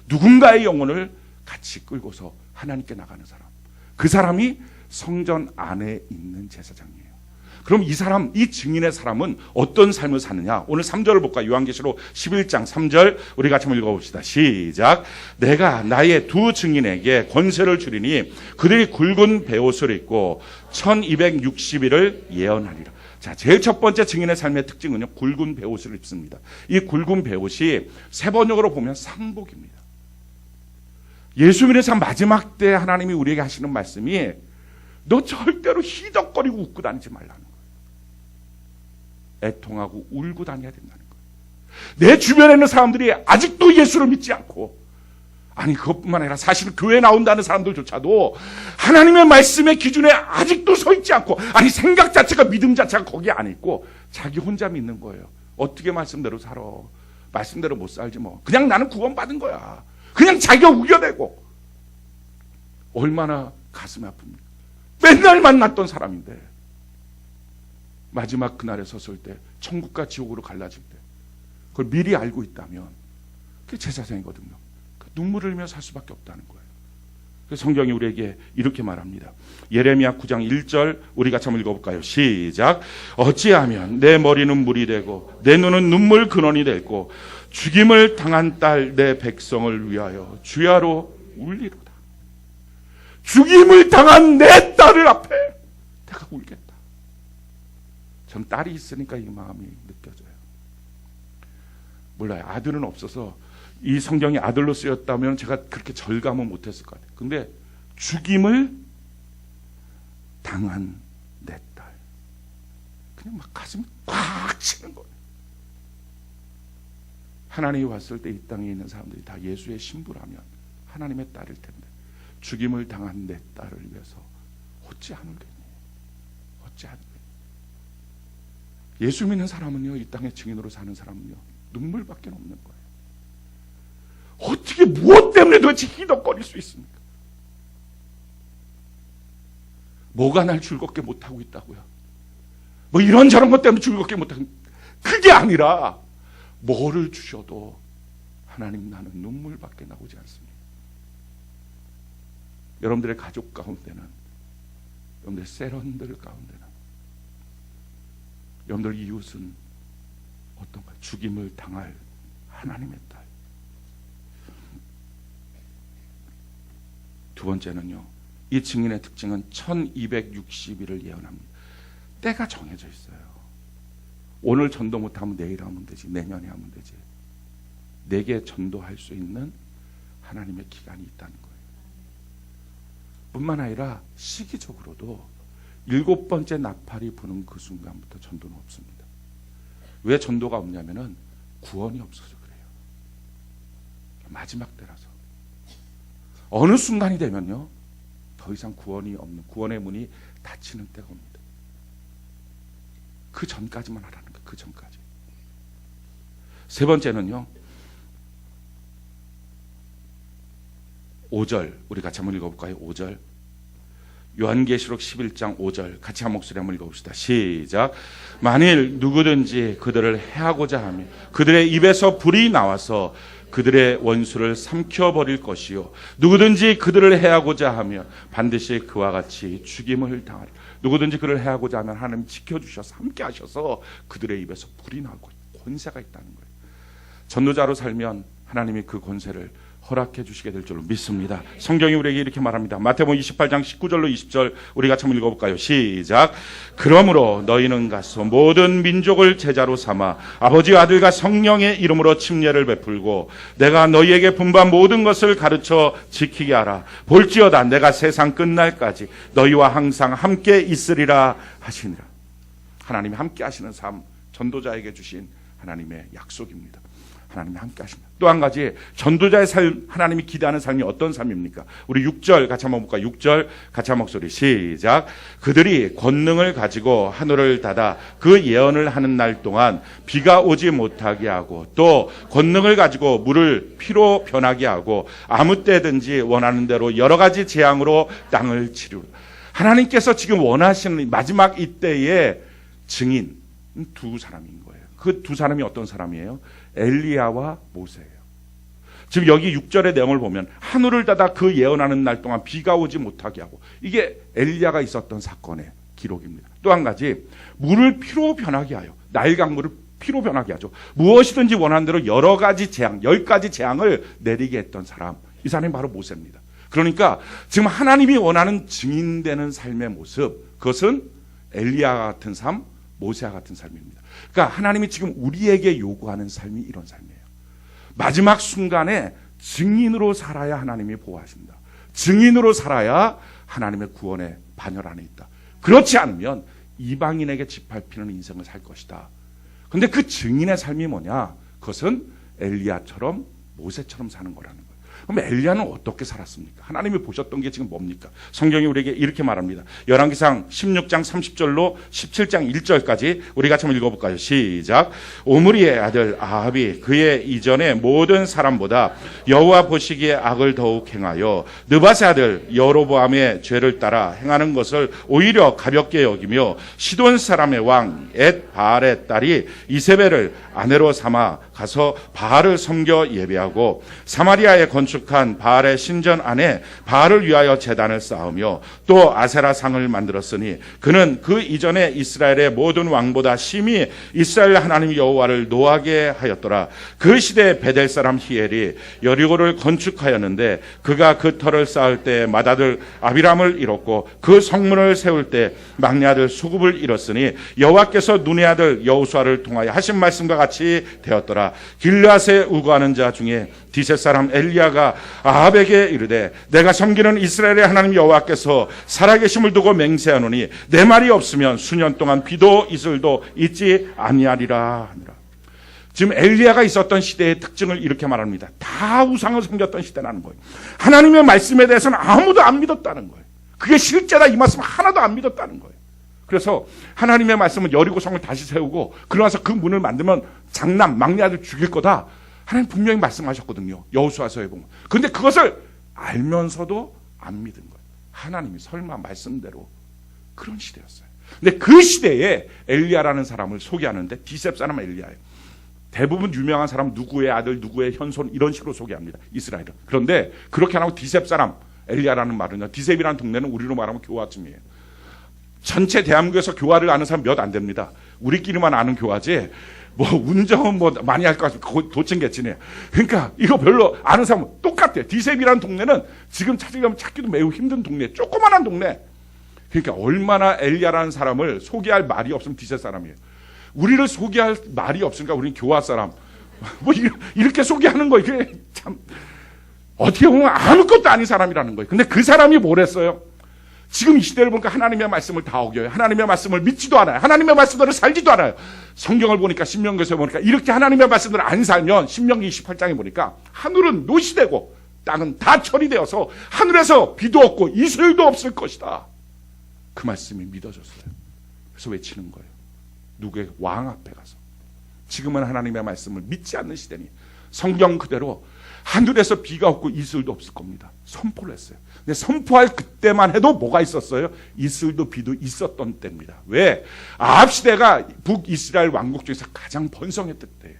누군가의 영혼을 같이 끌고서 하나님께 나가는 사람, 그 사람이 성전 안에 있는 제사장이에요. 그럼 이 사람, 이 증인의 사람은 어떤 삶을 사느냐? 오늘 3절을 볼까요? 요한계시록 11장 3절 우리 같이 한번 읽어봅시다. 시작. 내가 나의 두 증인에게 권세를 주리니 그들이 굵은 베옷을 입고 1260일을 예언하리라. 자, 제일 첫 번째 증인의 삶의 특징은요, 굵은 베옷을 입습니다. 이 굵은 베옷이 세 번역으로 보면 상복입니다. 예수 믿는 삶 마지막 때 하나님이 우리에게 하시는 말씀이 너 절대로 희덕거리고 웃고 다니지 말라는 거예요. 애통하고 울고 다녀야 된다는 거예요. 내 주변에 있는 사람들이 아직도 예수를 믿지 않고, 아니 그것뿐만 아니라 사실 교회 나온다는 사람들조차도 하나님의 말씀의 기준에 아직도 서 있지 않고, 아니 생각 자체가 믿음 자체가 거기 안 있고 자기 혼자 믿는 거예요. 어떻게 말씀대로 살아? 말씀대로 못 살지 뭐. 그냥 나는 구원받은 거야. 그냥 자기가 우겨대고. 얼마나 가슴이 아픕니까? 맨날 만났던 사람인데 마지막 그날에 섰을 때, 천국과 지옥으로 갈라질 때, 그걸 미리 알고 있다면 그게 제사장이거든요. 눈물을 흘리며 살 수밖에 없다는 거예요. 그래서 성경이 우리에게 이렇게 말합니다. 예레미야 9장 1절 우리 같이 한번 읽어볼까요? 시작. 어찌하면 내 머리는 물이 되고 내 눈은 눈물 근원이 되고 죽임을 당한 딸 내 백성을 위하여 주야로 울리로다. 죽임을 당한 내 딸을 앞에 내가 울겠다. 전 딸이 있으니까 이 마음이 느껴져요. 몰라요. 아들은 없어서 이 성경이 아들로 쓰였다면 제가 그렇게 절감은 못했을 것 같아요. 근데 죽임을 당한 내 딸, 그냥 막 가슴이 꽉 치는 거예요. 하나님이 왔을 때 이 땅에 있는 사람들이 다 예수의 신부라면 하나님의 딸일 텐데 죽임을 당한 내 딸을 위해서 어찌 안 울겠니? 어찌 안 울겠니? 예수 믿는 사람은요, 이 땅의 증인으로 사는 사람은요, 눈물밖에 없는 거예요. 어떻게 무엇 때문에 도대체 희덕거릴 수 있습니까? 뭐가 날 즐겁게 못하고 있다고요? 뭐 이런저런 것 때문에 즐겁게 못하고, 그게 아니라 뭐를 주셔도 하나님 나는 눈물밖에 나오지 않습니다. 여러분들의 가족 가운데는, 여러분들의 세런들 가운데는, 여러분들 이웃은 어떤가? 죽임을 당할 하나님의 딸. 두 번째는요, 이 증인의 특징은 1260일을 예언합니다. 때가 정해져 있어요. 오늘 전도 못하면 내일 하면 되지, 내년에 하면 되지. 내게 전도할 수 있는 하나님의 기간이 있다는 거예요. 뿐만 아니라 시기적으로도 7번째 나팔이 부는 그 순간부터 전도는 없습니다. 왜 전도가 없냐면은 구원이 없어서 그래요. 마지막 때라서. 어느 순간이 되면요, 더 이상 구원이 없는, 구원의 문이 닫히는 때가 옵니다. 그 전까지만 하라는 거예요. 그 전까지. 세 번째는요, 5절 우리 같이 한번 읽어볼까요? 5절 요한계시록 11장 5절 같이 한 목소리 한번 읽어봅시다. 시작. 만일 누구든지 그들을 해하고자 하면 그들의 입에서 불이 나와서 그들의 원수를 삼켜버릴 것이요, 누구든지 그들을 해하고자 하면 반드시 그와 같이 죽임을 당하리라. 누구든지 그를 해하고자 하면 하나님 지켜주셔서 함께 하셔서 그들의 입에서 불이 나오고 권세가 있다는 거예요. 전도자로 살면 하나님이 그 권세를 허락해 주시게 될 줄로 믿습니다. 성경이 우리에게 이렇게 말합니다. 마태복음 28장 19절로 20절 우리 같이 한번 읽어볼까요? 시작. 그러므로 너희는 가서 모든 민족을 제자로 삼아 아버지와 아들과 성령의 이름으로 침례를 베풀고 내가 너희에게 분부한 모든 것을 가르쳐 지키게 하라. 볼지어다 내가 세상 끝날까지 너희와 항상 함께 있으리라 하시니라. 하나님이 함께 하시는 삶, 전도자에게 주신 하나님의 약속입니다. 하나님이 함께 하십니다. 또 한 가지 전도자의 삶, 하나님이 기대하는 삶이 어떤 삶입니까? 우리 6절 같이 한번 볼까요? 6절 같이 한 목소리 시작. 그들이 권능을 가지고 하늘을 닫아 그 예언을 하는 날 동안 비가 오지 못하게 하고 또 권능을 가지고 물을 피로 변하게 하고 아무 때든지 원하는 대로 여러 가지 재앙으로 땅을 치르라. 하나님께서 지금 원하시는 마지막 이때의 증인 두 사람인 거예요. 그 두 사람이 어떤 사람이에요? 엘리야와 모세예요. 지금 여기 6절의 내용을 보면 하늘을 닫아 그 예언하는 날 동안 비가 오지 못하게 하고 이게 엘리야가 있었던 사건의 기록입니다. 또 한 가지 물을 피로 변하게 하여 나일강물을 피로 변하게 하죠. 무엇이든지 원하는 대로 여러 가지 재앙 10가지 재앙을 내리게 했던 사람 이 사람이 바로 모세입니다. 그러니까 지금 하나님이 원하는 증인되는 삶의 모습 그것은 엘리야 같은 삶 모세와 같은 삶입니다. 그러니까 하나님이 지금 우리에게 요구하는 삶이 이런 삶이에요. 마지막 순간에 증인으로 살아야 하나님이 보호하신다. 증인으로 살아야 하나님의 구원의 반열 안에 있다. 그렇지 않으면 이방인에게 짓밟히는 인생을 살 것이다. 그런데 그 증인의 삶이 뭐냐? 그것은 엘리야처럼 모세처럼 사는 거라는 거예요. 그럼 엘리야는 어떻게 살았습니까? 하나님이 보셨던 게 지금 뭡니까? 성경이 우리에게 이렇게 말합니다. 열왕기상 16장 30절로 17장 1절까지 우리 같이 한번 읽어볼까요? 시작. 오므리의 아들 아합이 그의 이전의 모든 사람보다 여호와 보시기에 악을 더욱 행하여 느밧의 아들 여로보암의 죄를 따라 행하는 것을 오히려 가볍게 여기며 시돈 사람의 왕 엣 바알의 딸이 이세벨을 아내로 삼아 가서 바알을 섬겨 예배하고 사마리아에 건축한 바알의 신전 안에 바알을 위하여 제단을 쌓으며 또 아세라 상을 만들었으니 그는 그 이전에 이스라엘의 모든 왕보다 심히 이스라엘 하나님 여호와를 노하게 하였더라. 그 시대에 베델 사람 히엘이 여리고를 건축하였는데 그가 그 터를 쌓을 때 맏아들 아비람을 잃었고 그 성문을 세울 때 막내 아들 수굽을 잃었으니 여호와께서 눈의 아들 여호수아를 통하여 하신 말씀과 같이 되었더라. 길르앗에 우거하는 자 중에 디셋 사람 엘리야가 아합에게 이르되 내가 섬기는 이스라엘의 하나님 여호와께서 살아계심을 두고 맹세하노니 내 말이 없으면 수년 동안 비도 이슬도 있지 아니하리라 하니라. 지금 엘리야가 있었던 시대의 특징을 이렇게 말합니다. 다 우상을 섬겼던 시대라는 거예요. 하나님의 말씀에 대해서는 아무도 안 믿었다는 거예요. 그게 실제다 이 말씀 하나도 안 믿었다는 거예요. 그래서 하나님의 말씀은 여리고성을 다시 세우고 그러나서 그 문을 만들면 장남 막내 아들 죽일 거다. 하나님 분명히 말씀하셨거든요. 여호수아서에 보면. 그런데 그것을 알면서도 안 믿은 거예요. 하나님이 설마 말씀대로 그런 시대였어요. 근데 그 시대에 엘리야라는 사람을 소개하는데 디셉 사람 엘리야예요. 대부분 유명한 사람 누구의 아들 누구의 현손 이런 식으로 소개합니다. 이스라엘은. 그런데 그렇게 안 하고 디셉 사람 엘리야라는 말은요. 디셉이라는 동네는 우리로 말하면 교화쯤이에요. 전체 대한민국에서 교화를 아는 사람 몇 안 됩니다. 우리끼리만 아는 교화지 뭐 운정은 뭐 많이 할 것 같아요. 도찐개찐이에요. 그러니까 이거 별로 아는 사람은 똑같아요. 디셉이라는 동네는 지금 찾으려면 찾기도 매우 힘든 동네, 조그만한 동네. 그러니까 얼마나 엘리야라는 사람을 소개할 말이 없으면 디셉 사람이에요. 우리를 소개할 말이 없으니까 우리는 교화 사람. 뭐 이렇게 소개하는 거 이게 참 어떻게 보면 아무것도 아닌 사람이라는 거예요. 근데 그 사람이 뭘 했어요? 지금 이 시대를 보니까 하나님의 말씀을 다 어겨요. 하나님의 말씀을 믿지도 않아요. 하나님의 말씀대로 살지도 않아요. 성경을 보니까 신명기에서 보니까 이렇게 하나님의 말씀대로 안 살면 신명기 28장에 보니까 하늘은 노시되고 땅은 다 처리되어서 하늘에서 비도 없고 이슬도 없을 것이다. 그 말씀이 믿어졌어요. 그래서 외치는 거예요. 누구의 왕 앞에 가서. 지금은 하나님의 말씀을 믿지 않는 시대니 성경 그대로 하늘에서 비가 없고 이슬도 없을 겁니다. 선포를 했어요. 근데 선포할 그때만 해도 뭐가 있었어요? 이슬도 비도 있었던 때입니다. 왜? 아합 시대가 북이스라엘 왕국 중에서 가장 번성했던 때예요.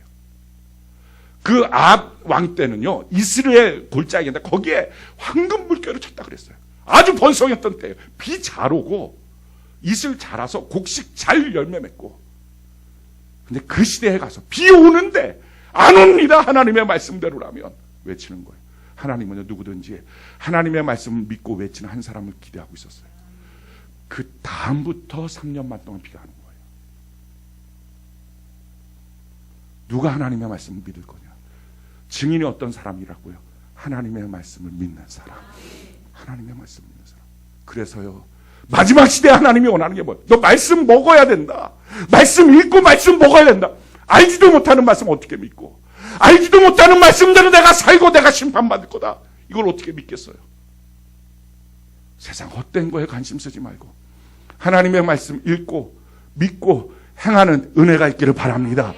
그 아합 왕 때는요, 이스라엘 골짜기인데 거기에 황금 물결을 쳤다 그랬어요. 아주 번성했던 때예요. 비 잘 오고 이슬 잘 와서 곡식 잘 열매 맺고. 근데 그 시대에 가서 비 오는데 안 옵니다. 하나님의 말씀대로라면 외치는 거예요. 하나님은요, 누구든지 하나님의 말씀을 믿고 외치는 한 사람을 기대하고 있었어요. 그 다음부터 3년만 동안 비가 하는 거예요. 누가 하나님의 말씀을 믿을 거냐? 증인이 어떤 사람이라고요? 하나님의 말씀을 믿는 사람. 하나님의 말씀을 믿는 사람. 그래서요, 마지막 시대에 하나님이 원하는 게 뭐예요? 너 말씀 먹어야 된다. 말씀 읽고 말씀 먹어야 된다. 알지도 못하는 말씀 어떻게 믿고, 알지도 못하는 말씀대로 내가 살고 내가 심판받을 거다. 이걸 어떻게 믿겠어요? 세상 헛된 거에 관심 쓰지 말고 하나님의 말씀 읽고 믿고 행하는 은혜가 있기를 바랍니다.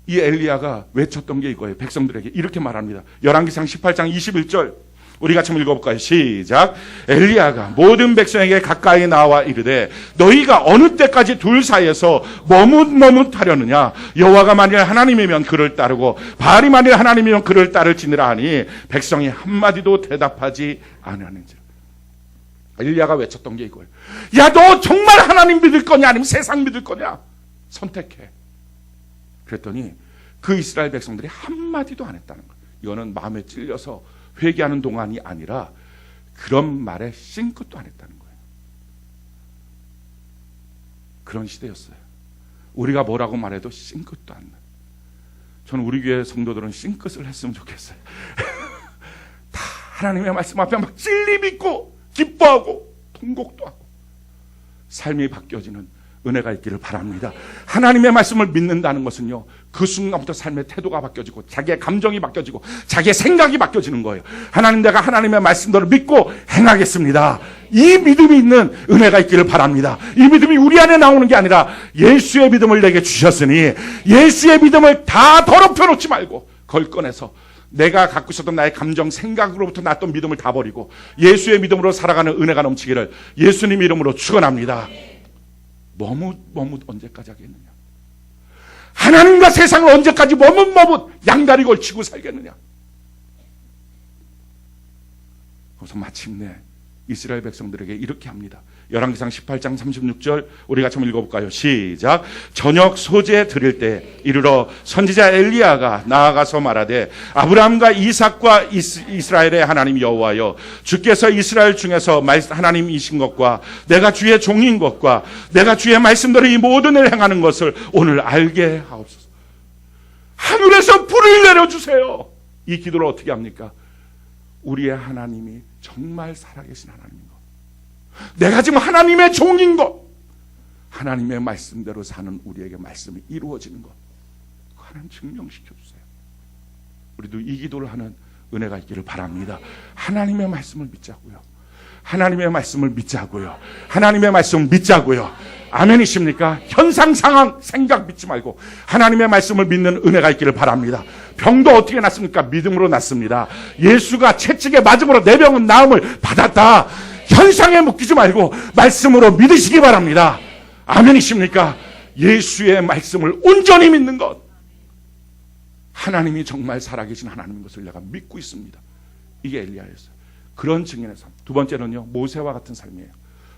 이 엘리야가 외쳤던 게 이거예요. 백성들에게 이렇게 말합니다. 열왕기상 18장 21절 우리 같이 한번 읽어볼까요? 시작. 엘리야가 모든 백성에게 가까이 나와 이르되 너희가 어느 때까지 둘 사이에서 머뭇머뭇하려느냐? 여호와가 만일 하나님이면 그를 따르고 바알이 만일 하나님이면 그를 따를지니라 하니 백성이 한마디도 대답하지 아니하는지라. 엘리야가 외쳤던 게 이거예요. 야, 너 정말 하나님 믿을 거냐 아니면 세상 믿을 거냐? 선택해. 그랬더니 그 이스라엘 백성들이 한마디도 안 했다는 거예요. 이거는 마음에 찔려서 회개하는 동안이 아니라 그런 말에 싱긋도 안 했다는 거예요. 그런 시대였어요. 우리가 뭐라고 말해도 싱긋도 안 나요. 저는 우리 교회 성도들은 싱긋을 했으면 좋겠어요. 다 하나님의 말씀 앞에 막 찔리 믿고 기뻐하고 통곡도 하고 삶이 바뀌어지는 은혜가 있기를 바랍니다. 하나님의 말씀을 믿는다는 것은요, 그 순간부터 삶의 태도가 바뀌어지고 자기의 감정이 바뀌어지고 자기의 생각이 바뀌어지는 거예요. 하나님, 내가 하나님의 말씀대로 믿고 행하겠습니다. 이 믿음이 있는 은혜가 있기를 바랍니다. 이 믿음이 우리 안에 나오는 게 아니라 예수의 믿음을 내게 주셨으니 예수의 믿음을 다 더럽혀 놓지 말고 그걸 꺼내서 내가 갖고 있었던 나의 감정, 생각으로부터 났던 믿음을 다 버리고 예수의 믿음으로 살아가는 은혜가 넘치기를 예수님 이름으로 축원합니다. 머뭇 언제까지 하겠느냐? 하나님과 세상을 언제까지 머뭇 양다리 걸치고 살겠느냐? 그래서 마침내 이스라엘 백성들에게 이렇게 합니다. 열왕기상 18장 36절 우리 같이 한번 읽어볼까요? 시작. 저녁 소재 드릴 때 이르러 선지자 엘리야가 나아가서 말하되 아브라함과 이삭과 이스라엘의 하나님 여호와여, 주께서 이스라엘 중에서 하나님이신 것과 내가 주의 종인 것과 내가 주의 말씀대로 이 모든 일을 행하는 것을 오늘 알게 하옵소서. 하늘에서 불을 내려주세요. 이 기도를 어떻게 합니까? 우리의 하나님이 정말 살아계신 하나님인 것, 내가 지금 하나님의 종인 것, 하나님의 말씀대로 사는 우리에게 말씀이 이루어지는 것, 하나님 증명시켜주세요. 우리도 이 기도를 하는 은혜가 있기를 바랍니다. 하나님의 말씀을 믿자고요. 하나님의 말씀을 믿자고요. 하나님의 말씀을 믿자고요. 아멘이십니까? 현상, 상황, 생각 믿지 말고 하나님의 말씀을 믿는 은혜가 있기를 바랍니다. 병도 어떻게 낫습니까? 믿음으로 낫습니다. 예수가 채찍에 맞음으로 내 병은 나음을 받았다. 현상에 묶이지 말고 말씀으로 믿으시기 바랍니다. 아멘이십니까? 예수의 말씀을 온전히 믿는 것, 하나님이 정말 살아계신 하나님인 것을 내가 믿고 있습니다. 이게 엘리야였어요. 그런 증인의 삶. 두 번째는요, 모세와 같은 삶이에요.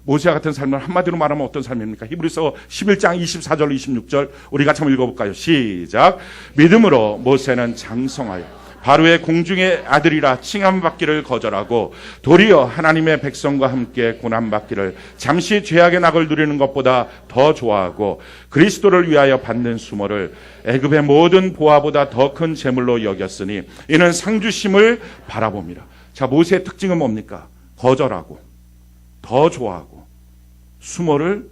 모세와 같은 삶을 한마디로 말하면 어떤 삶입니까? 히브리서 11장 24절 26절 우리 같이 한번 읽어볼까요? 시작. 믿음으로 모세는 장성하여 바로의 공중의 아들이라 칭함받기를 거절하고 도리어 하나님의 백성과 함께 고난받기를 잠시 죄악의 낙을 누리는 것보다 더 좋아하고 그리스도를 위하여 받는 수모를 애굽의 모든 보화보다 더 큰 재물로 여겼으니 이는 상주심을 바라봅니다. 자, 모세의 특징은 뭡니까? 거절하고 더 좋아하고 수모를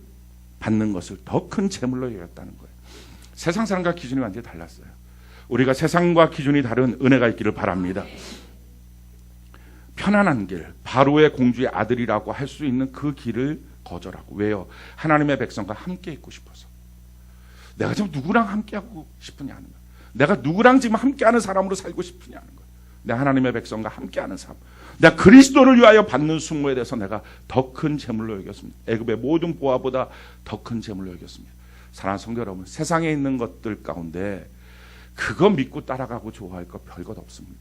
받는 것을 더 큰 재물로 여겼다는 거예요. 세상 사람과 기준이 완전히 달랐어요. 우리가 세상과 기준이 다른 은혜가 있기를 바랍니다. 편안한 길, 바로의 공주의 아들이라고 할 수 있는 그 길을 거절하고. 왜요? 하나님의 백성과 함께 있고 싶어서. 내가 지금 누구랑 함께하고 싶으냐는 거예요. 내가 누구랑 지금 함께하는 사람으로 살고 싶으냐는 거예요. 내가 하나님의 백성과 함께하는 삶, 내가 그리스도를 위하여 받는 수모에 대해서 내가 더 큰 재물로 여겼습니다. 애굽의 모든 보화보다 더 큰 재물로 여겼습니다. 사랑하는 성도 여러분, 세상에 있는 것들 가운데 그거 믿고 따라가고 좋아할 거 별것 없습니다.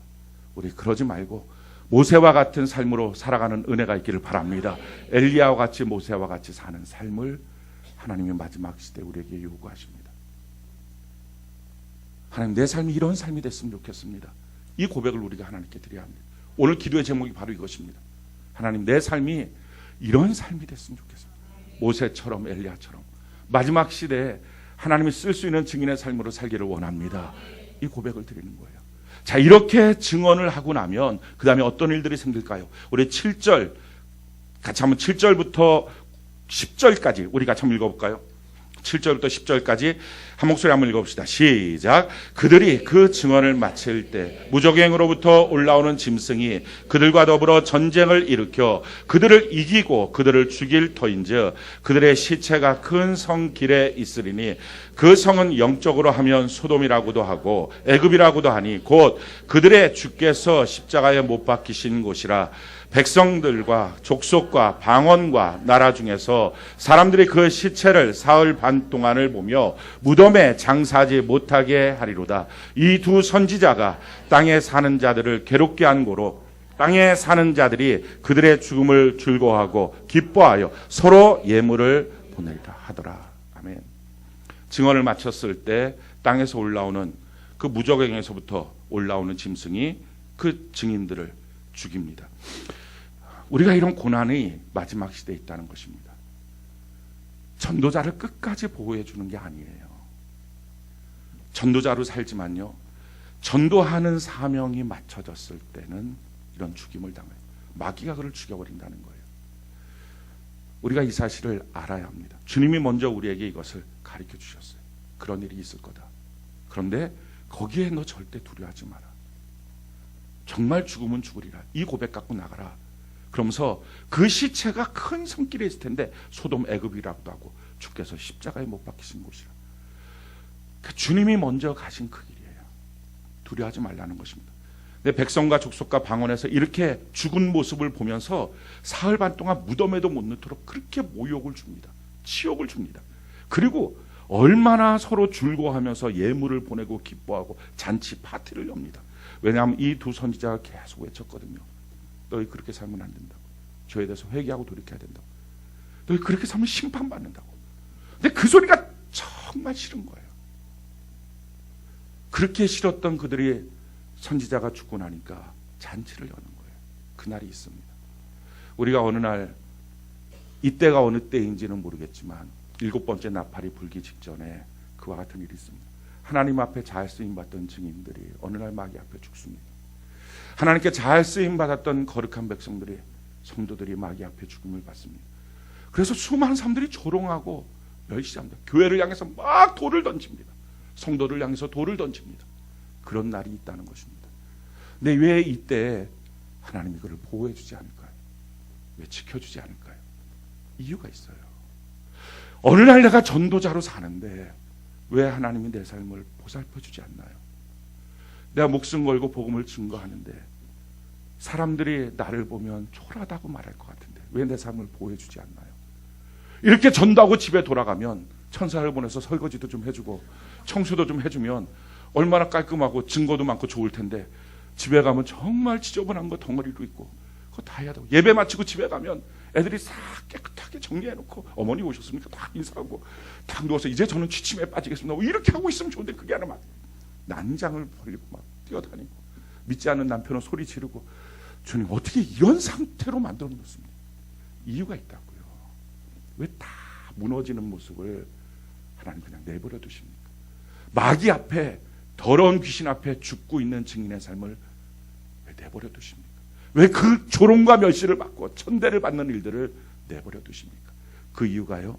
우리 그러지 말고 모세와 같은 삶으로 살아가는 은혜가 있기를 바랍니다. 엘리야와 같이 모세와 같이 사는 삶을 하나님이 마지막 시대 우리에게 요구하십니다. 하나님, 내 삶이 이런 삶이 됐으면 좋겠습니다. 이 고백을 우리가 하나님께 드려야 합니다. 오늘 기도의 제목이 바로 이것입니다. 하나님, 내 삶이 이런 삶이 됐으면 좋겠어요. 모세처럼, 엘리야처럼 마지막 시대에 하나님이 쓸 수 있는 증인의 삶으로 살기를 원합니다. 이 고백을 드리는 거예요. 자, 이렇게 증언을 하고 나면 그 다음에 어떤 일들이 생길까요? 우리 7절 같이 한번 7절부터 10절까지 우리 같이 한번 읽어볼까요? 7절부터 10절까지 한 목소리 한번 읽어봅시다. 시작. 그들이 그 증언을 마칠 때 무적행으로부터 올라오는 짐승이 그들과 더불어 전쟁을 일으켜 그들을 이기고 그들을 죽일 터인즉 그들의 시체가 큰 성 길에 있으리니 그 성은 영적으로 하면 소돔이라고도 하고 애굽이라고도 하니 곧 그들의 주께서 십자가에 못 박히신 곳이라. 백성들과 족속과 방언과 나라 중에서 사람들이 그 시체를 사흘 반 동안을 보며 무덤에 장사하지 못하게 하리로다. 이 두 선지자가 땅에 사는 자들을 괴롭게 한 고로 땅에 사는 자들이 그들의 죽음을 즐거워하고 기뻐하여 서로 예물을 보내리라 하더라. 아멘. 증언을 마쳤을 때 땅에서 올라오는 그 무적행에서부터 올라오는 짐승이 그 증인들을 죽입니다. 우리가 이런 고난이 마지막 시대에 있다는 것입니다. 전도자를 끝까지 보호해 주는 게 아니에요. 전도자로 살지만요, 전도하는 사명이 맞춰졌을 때는 이런 죽임을 당해요. 마귀가 그를 죽여버린다는 거예요. 우리가 이 사실을 알아야 합니다. 주님이 먼저 우리에게 이것을 가르쳐 주셨어요. 그런 일이 있을 거다. 그런데 거기에 너 절대 두려워하지 마라. 정말 죽으면 죽으리라. 이 고백 갖고 나가라. 그러면서 그 시체가 큰 성길에 있을 텐데 소돔 애굽이라고도 하고 주께서 십자가에 못 박히신 곳이라. 주님이 먼저 가신 그 길이에요. 두려워하지 말라는 것입니다. 내 백성과 족속과 방언에서 이렇게 죽은 모습을 보면서 사흘 반 동안 무덤에도 못 넣도록 그렇게 모욕을 줍니다. 치욕을 줍니다. 그리고 얼마나 서로 즐거워하면서 예물을 보내고 기뻐하고 잔치 파티를 엽니다. 왜냐하면 이 두 선지자가 계속 외쳤거든요. 너희 그렇게 살면 안 된다고. 저에 대해서 회개하고 돌이켜야 된다고. 너희 그렇게 살면 심판받는다고. 근데 그 소리가 정말 싫은 거예요. 그렇게 싫었던 그들이 선지자가 죽고 나니까 잔치를 여는 거예요. 그날이 있습니다. 우리가 어느 날 이때가 어느 때인지는 모르겠지만 7번째 나팔이 불기 직전에 그와 같은 일이 있습니다. 하나님 앞에 잘 쓰임받던 증인들이 어느 날 마귀 앞에 죽습니다. 하나님께 잘 쓰임받았던 거룩한 백성들이, 성도들이 마귀 앞에 죽음을 받습니다. 그래서 수많은 사람들이 조롱하고 멸시합니다. 교회를 향해서 막 돌을 던집니다. 성도를 향해서 돌을 던집니다. 그런 날이 있다는 것입니다. 근데 왜 이때 하나님이 그를 보호해 주지 않을까요? 왜 지켜주지 않을까요? 이유가 있어요. 어느 날 내가 전도자로 사는데 왜 하나님이 내 삶을 보살펴 주지 않나요? 내가 목숨 걸고 복음을 증거하는데 사람들이 나를 보면 초라하다고 말할 것 같은데 왜 내 삶을 보호해 주지 않나요? 이렇게 전도하고 집에 돌아가면 천사를 보내서 설거지도 좀 해주고 청소도 좀 해주면 얼마나 깔끔하고 증거도 많고 좋을 텐데 집에 가면 정말 지저분한 거 덩어리로 있고 그거 다 해야 되고 예배 마치고 집에 가면 애들이 싹 깨끗하게 정리해놓고 어머니 오셨습니까? 다 인사하고 딱 누워서 이제 저는 취침에 빠지겠습니다. 이렇게 하고 있으면 좋은데 그게 아니라 막 난장을 벌리고 막 뛰어다니고 믿지 않는 남편은 소리 지르고 주님 어떻게 이런 상태로 만들어 놓습니까? 이유가 있다고요. 왜 다 무너지는 모습을 하나님 그냥 내버려 두십니까? 마귀 앞에 더러운 귀신 앞에 죽고 있는 증인의 삶을 왜 내버려 두십니까? 왜 그 조롱과 멸시를 받고 천대를 받는 일들을 내버려 두십니까? 그 이유가요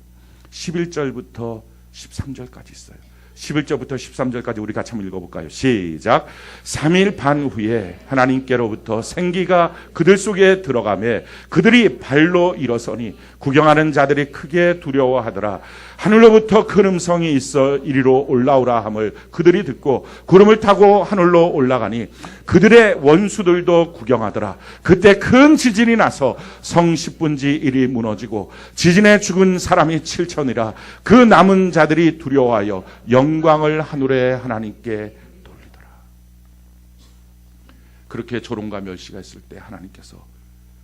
11절부터 13절까지 있어요. 11절부터 13절까지 우리 같이 한번 읽어볼까요? 시작. 3일 반 후에 하나님께로부터 생기가 그들 속에 들어가매 그들이 발로 일어서니 구경하는 자들이 크게 두려워하더라. 하늘로부터 큰 음성이 있어 이리로 올라오라 함을 그들이 듣고 구름을 타고 하늘로 올라가니 그들의 원수들도 구경하더라. 그때 큰 지진이 나서 성 10분지 1이 무너지고 지진에 죽은 사람이 7천이라. 그 남은 자들이 두려워하여 영광을 하늘의 하나님께 돌리더라. 그렇게 조롱과 멸시가 있을 때 하나님께서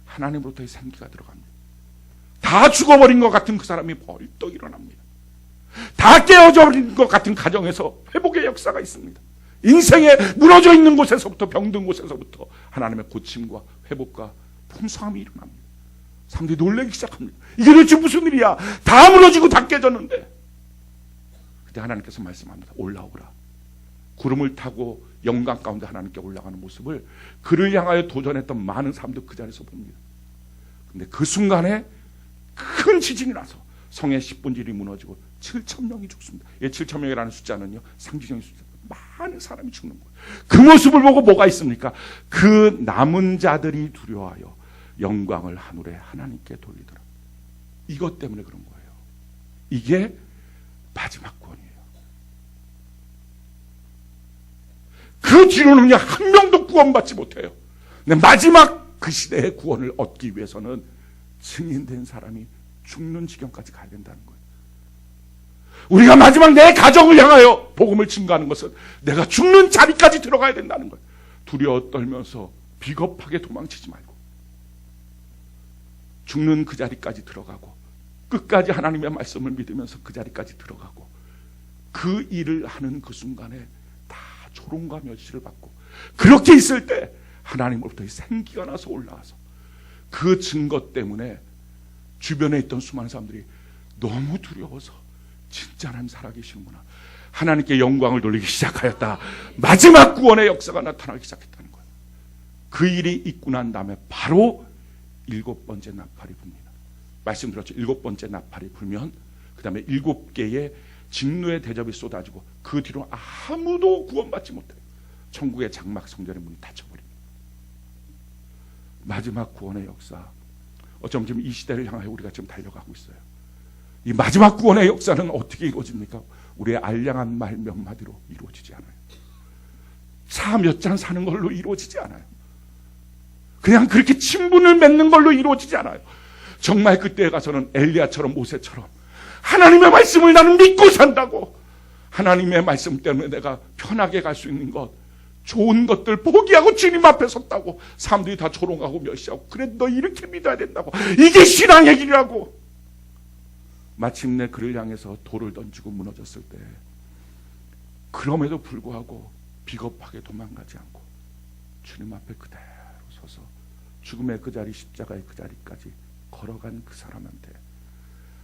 하나님으로부터의 생기가 들어갑니다. 다 죽어버린 것 같은 그 사람이 벌떡 일어납니다. 다 깨어져 버린 것 같은 가정에서 회복의 역사가 있습니다. 인생에 무너져 있는 곳에서부터, 병든 곳에서부터 하나님의 고침과 회복과 풍성함이 일어납니다. 사람들이 놀라기 시작합니다. 이게 도대체 무슨 일이야? 다 무너지고 다 깨졌는데. 그때 하나님께서 말씀합니다. 올라오라. 구름을 타고 영광 가운데 하나님께 올라가는 모습을 그를 향하여 도전했던 많은 사람들 그 자리에서 봅니다. 근데 그 순간에 큰 지진이 나서 성의 10분질이 무너지고 7,000명이 죽습니다. 이 7,000명이라는 숫자는요, 상징적인 숫자. 많은 사람이 죽는 거예요. 그 모습을 보고 뭐가 있습니까? 그 남은 자들이 두려워하여 영광을 하늘에 하나님께 돌리더라. 이것 때문에 그런 거예요. 이게 마지막 구원이에요. 그 뒤로는요, 한 명도 구원받지 못해요. 근데 마지막 그 시대의 구원을 얻기 위해서는 증인된 사람이 죽는 지경까지 가야 된다는 거예요. 우리가 마지막 내 가정을 향하여 복음을 증거하는 것은 내가 죽는 자리까지 들어가야 된다는 거예요. 두려워 떨면서 비겁하게 도망치지 말고 죽는 그 자리까지 들어가고 끝까지 하나님의 말씀을 믿으면서 그 자리까지 들어가고 그 일을 하는 그 순간에 다 조롱과 멸시를 받고 그렇게 있을 때 하나님으로부터 생기가 나서 올라와서 그 증거 때문에 주변에 있던 수많은 사람들이 너무 두려워서 진짜 하나님 살아계시는구나, 하나님께 영광을 돌리기 시작하였다. 마지막 구원의 역사가 나타나기 시작했다는 거예요. 그 일이 있고 난 다음에 바로 7번째 나팔이 붑니다. 말씀드렸죠. 7번째 나팔이 불면 그 다음에 7개의 진노의 대접이 쏟아지고 그 뒤로 아무도 구원받지 못해요. 천국의 장막 성전의 문이 닫혀버립니다. 마지막 구원의 역사, 어쩌면 지금 이 시대를 향하여 우리가 지금 달려가고 있어요. 이 마지막 구원의 역사는 어떻게 이루어집니까? 우리의 알량한 말 몇 마디로 이루어지지 않아요. 차 몇 잔 사는 걸로 이루어지지 않아요. 그냥 그렇게 친분을 맺는 걸로 이루어지지 않아요. 정말 그때에 가서는 엘리야처럼 모세처럼 하나님의 말씀을 나는 믿고 산다고, 하나님의 말씀 때문에 내가 편하게 갈 수 있는 것, 좋은 것들 포기하고 주님 앞에 섰다고 사람들이 다 조롱하고 멸시하고, 그래 너 이렇게 믿어야 된다고, 이게 신앙의 길이라고. 마침내 그를 향해서 돌을 던지고 무너졌을 때 그럼에도 불구하고 비겁하게 도망가지 않고 주님 앞에 그대로 서서 죽음의 그 자리, 십자가의 그 자리까지 걸어간 그 사람한테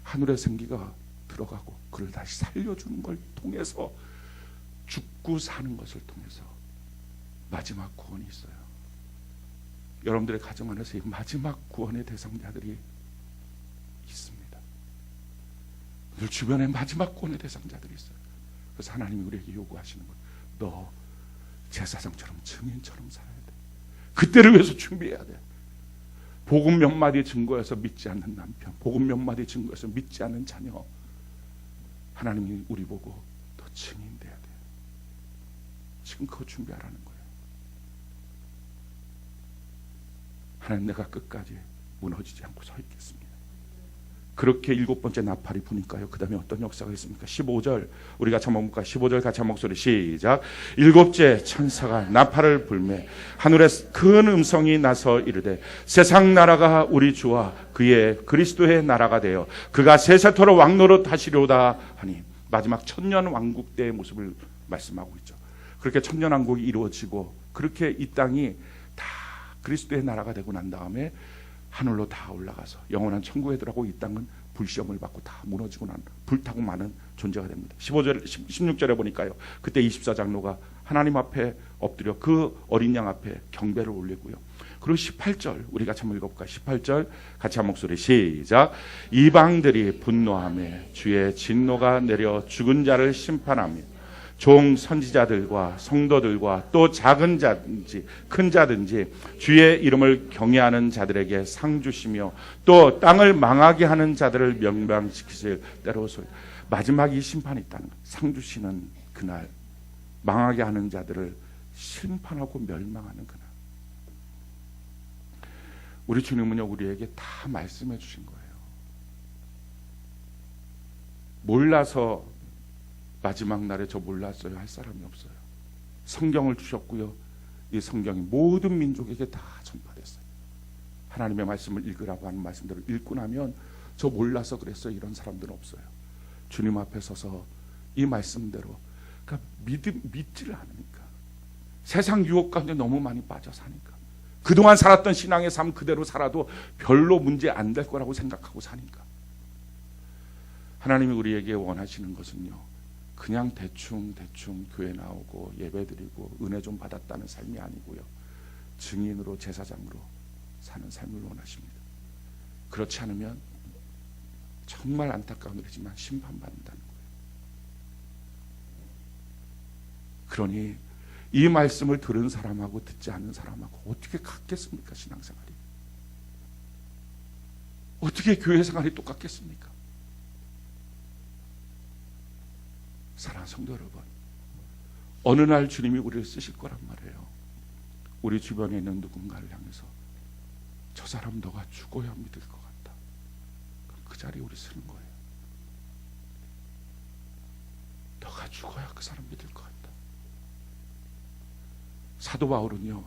하늘의 생기가 들어가고 그를 다시 살려주는 걸 통해서 죽고 사는 것을 통해서 마지막 구원이 있어요. 여러분들의 가정 안에서 이 마지막 구원의 대상자들이 있습니다. 늘 주변에 마지막 구원의 대상자들이 있어요. 그래서 하나님이 우리에게 요구하시는 거예요. 너 제사장처럼 증인처럼 살아야 돼. 그때를 위해서 준비해야 돼. 복음 몇 마디 증거해서 믿지 않는 남편, 복음 몇 마디 증거해서 믿지 않는 자녀, 하나님이 우리 보고 너 증인돼야 돼. 지금 그거 준비하라는 거예요. 하나님, 내가 끝까지 무너지지 않고 서 있겠습니다. 그렇게 7번째 나팔이 부니까요, 그 다음에 어떤 역사가 있습니까? 15절 우리 같이 한번 볼까요? 15절 같이 한 목소리 시작. 7째 천사가 나팔을 불매 하늘에 큰 음성이 나서 이르되 세상 나라가 우리 주와 그의 그리스도의 나라가 되어 그가 세세토록 왕노릇 하시려다 하니, 마지막 천년 왕국 때의 모습을 말씀하고 있죠. 그렇게 천년 왕국이 이루어지고 그렇게 이 땅이 다 그리스도의 나라가 되고 난 다음에 하늘로 다 올라가서 영원한 천국에 들어가고 이 땅은 불시험을 받고 다 무너지고 난 불타고 마는 존재가 됩니다. 15절, 16절에 보니까요, 그때 24장로가 하나님 앞에 엎드려 그 어린 양 앞에 경배를 올리고요. 그리고 18절 우리 같이 한번 읽어볼까요? 18절 같이 한 목소리 시작. 이방들이 분노하며 주의 진노가 내려 죽은 자를 심판하며 종 선지자들과 성도들과 또 작은 자든지 큰 자든지 주의 이름을 경외하는 자들에게 상 주시며 또 땅을 망하게 하는 자들을 멸망시키실 때로서, 마지막 이 심판이 있다는 거예요. 상 주시는 그날, 망하게 하는 자들을 심판하고 멸망하는 그날. 우리 주님은요, 우리에게 다 말씀해 주신 거예요. 몰라서 마지막 날에 저 몰랐어요 할 사람이 없어요. 성경을 주셨고요, 이 성경이 모든 민족에게 다 전파됐어요. 하나님의 말씀을 읽으라고 하는 말씀대로 읽고 나면 저 몰라서 그랬어요 이런 사람들은 없어요. 주님 앞에 서서 이 말씀대로, 그러니까 믿지를 않으니까 세상 유혹 가운데 너무 많이 빠져 사니까. 그동안 살았던 신앙의 삶 그대로 살아도 별로 문제 안 될 거라고 생각하고 사니까. 하나님이 우리에게 원하시는 것은요, 그냥 대충 교회 나오고 예배드리고 은혜 좀 받았다는 삶이 아니고요, 증인으로 제사장으로 사는 삶을 원하십니다. 그렇지 않으면 정말 안타까운 일이지만 심판받는다는 거예요. 그러니 이 말씀을 들은 사람하고 듣지 않는 사람하고 어떻게 같겠습니까? 신앙생활이 어떻게 교회 생활이 똑같겠습니까? 사랑하는 성도 여러분, 어느 날 주님이 우리를 쓰실 거란 말이에요. 우리 주변에 있는 누군가를 향해서 저 사람 너가 죽어야 믿을 것 같다. 그 자리에 우리 쓰는 거예요. 너가 죽어야 그 사람 믿을 것 같다. 사도 바울은요,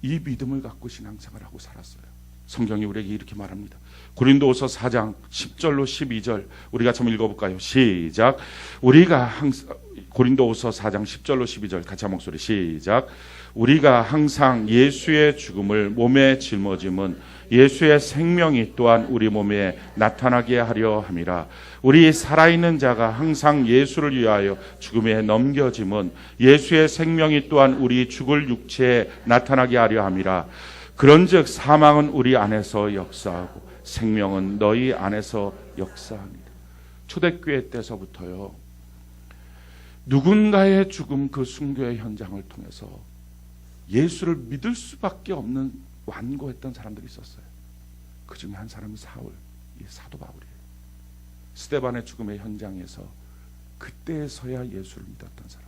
이 믿음을 갖고 신앙생활하고 살았어요. 성경이 우리에게 이렇게 말합니다. 고린도후서 4장 10절로 12절 우리 같이 한번 읽어볼까요? 시작. 우리가 항상 고린도후서 4장 10절로 12절 같이 한 목소리 시작. 우리가 항상 예수의 죽음을 몸에 짊어짐은 예수의 생명이 또한 우리 몸에 나타나게 하려 함이라. 우리 살아있는 자가 항상 예수를 위하여 죽음에 넘겨짐은 예수의 생명이 또한 우리 죽을 육체에 나타나게 하려 함이라. 그런즉 사망은 우리 안에서 역사하고 생명은 너희 안에서 역사합니다. 초대교회 때서부터요, 누군가의 죽음 그 순교의 현장을 통해서 예수를 믿을 수밖에 없는 완고했던 사람들이 있었어요. 그 중에 한 사람이 사울, 이 사도 바울이에요. 스데반의 죽음의 현장에서 그때서야 예수를 믿었던 사람.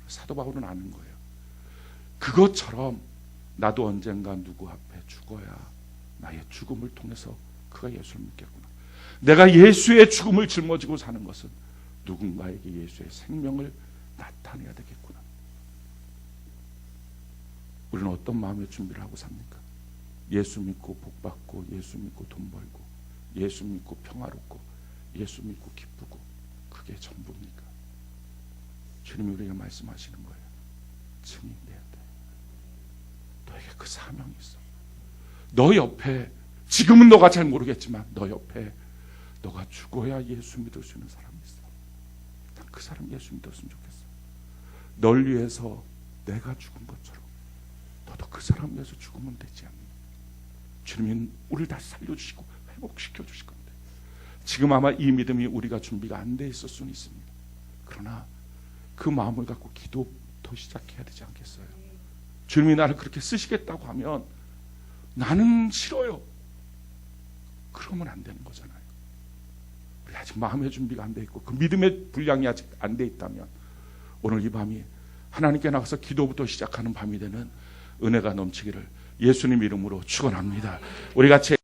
사도 바울은 아는 거예요. 그것처럼 나도 언젠가 누구 앞에 죽어야 나의 죽음을 통해서 그가 예수를 믿겠구나. 내가 예수의 죽음을 짊어지고 사는 것은 누군가에게 예수의 생명을 나타내야 되겠구나. 우리는 어떤 마음의 준비를 하고 삽니까? 예수 믿고 복 받고, 예수 믿고 돈 벌고, 예수 믿고 평화롭고, 예수 믿고 기쁘고, 그게 전부입니까? 주님이 우리에게 말씀하시는 거예요. 증인돼야 돼. 너에게 그 사명이 있어. 너 옆에, 지금은 너가 잘 모르겠지만 너 옆에 너가 죽어야 예수 믿을 수 있는 사람이 있어. 난 그 사람 예수 믿었으면 좋겠어. 널 위해서 내가 죽은 것처럼 너도 그 사람 위해서 죽으면 되지 않니? 주님은 우리를 다시 살려주시고 회복시켜 주실 겁니다. 지금 아마 이 믿음이 우리가 준비가 안 돼 있을 수는 있습니다. 그러나 그 마음을 갖고 기도부터 시작해야 되지 않겠어요? 주님이 나를 그렇게 쓰시겠다고 하면 나는 싫어요. 그러면 안 되는 거잖아요. 우리 아직 마음의 준비가 안 돼 있고 그 믿음의 분량이 아직 안 돼 있다면 오늘 이 밤이 하나님께 나가서 기도부터 시작하는 밤이 되는 은혜가 넘치기를 예수님 이름으로 축원합니다. 우리 같이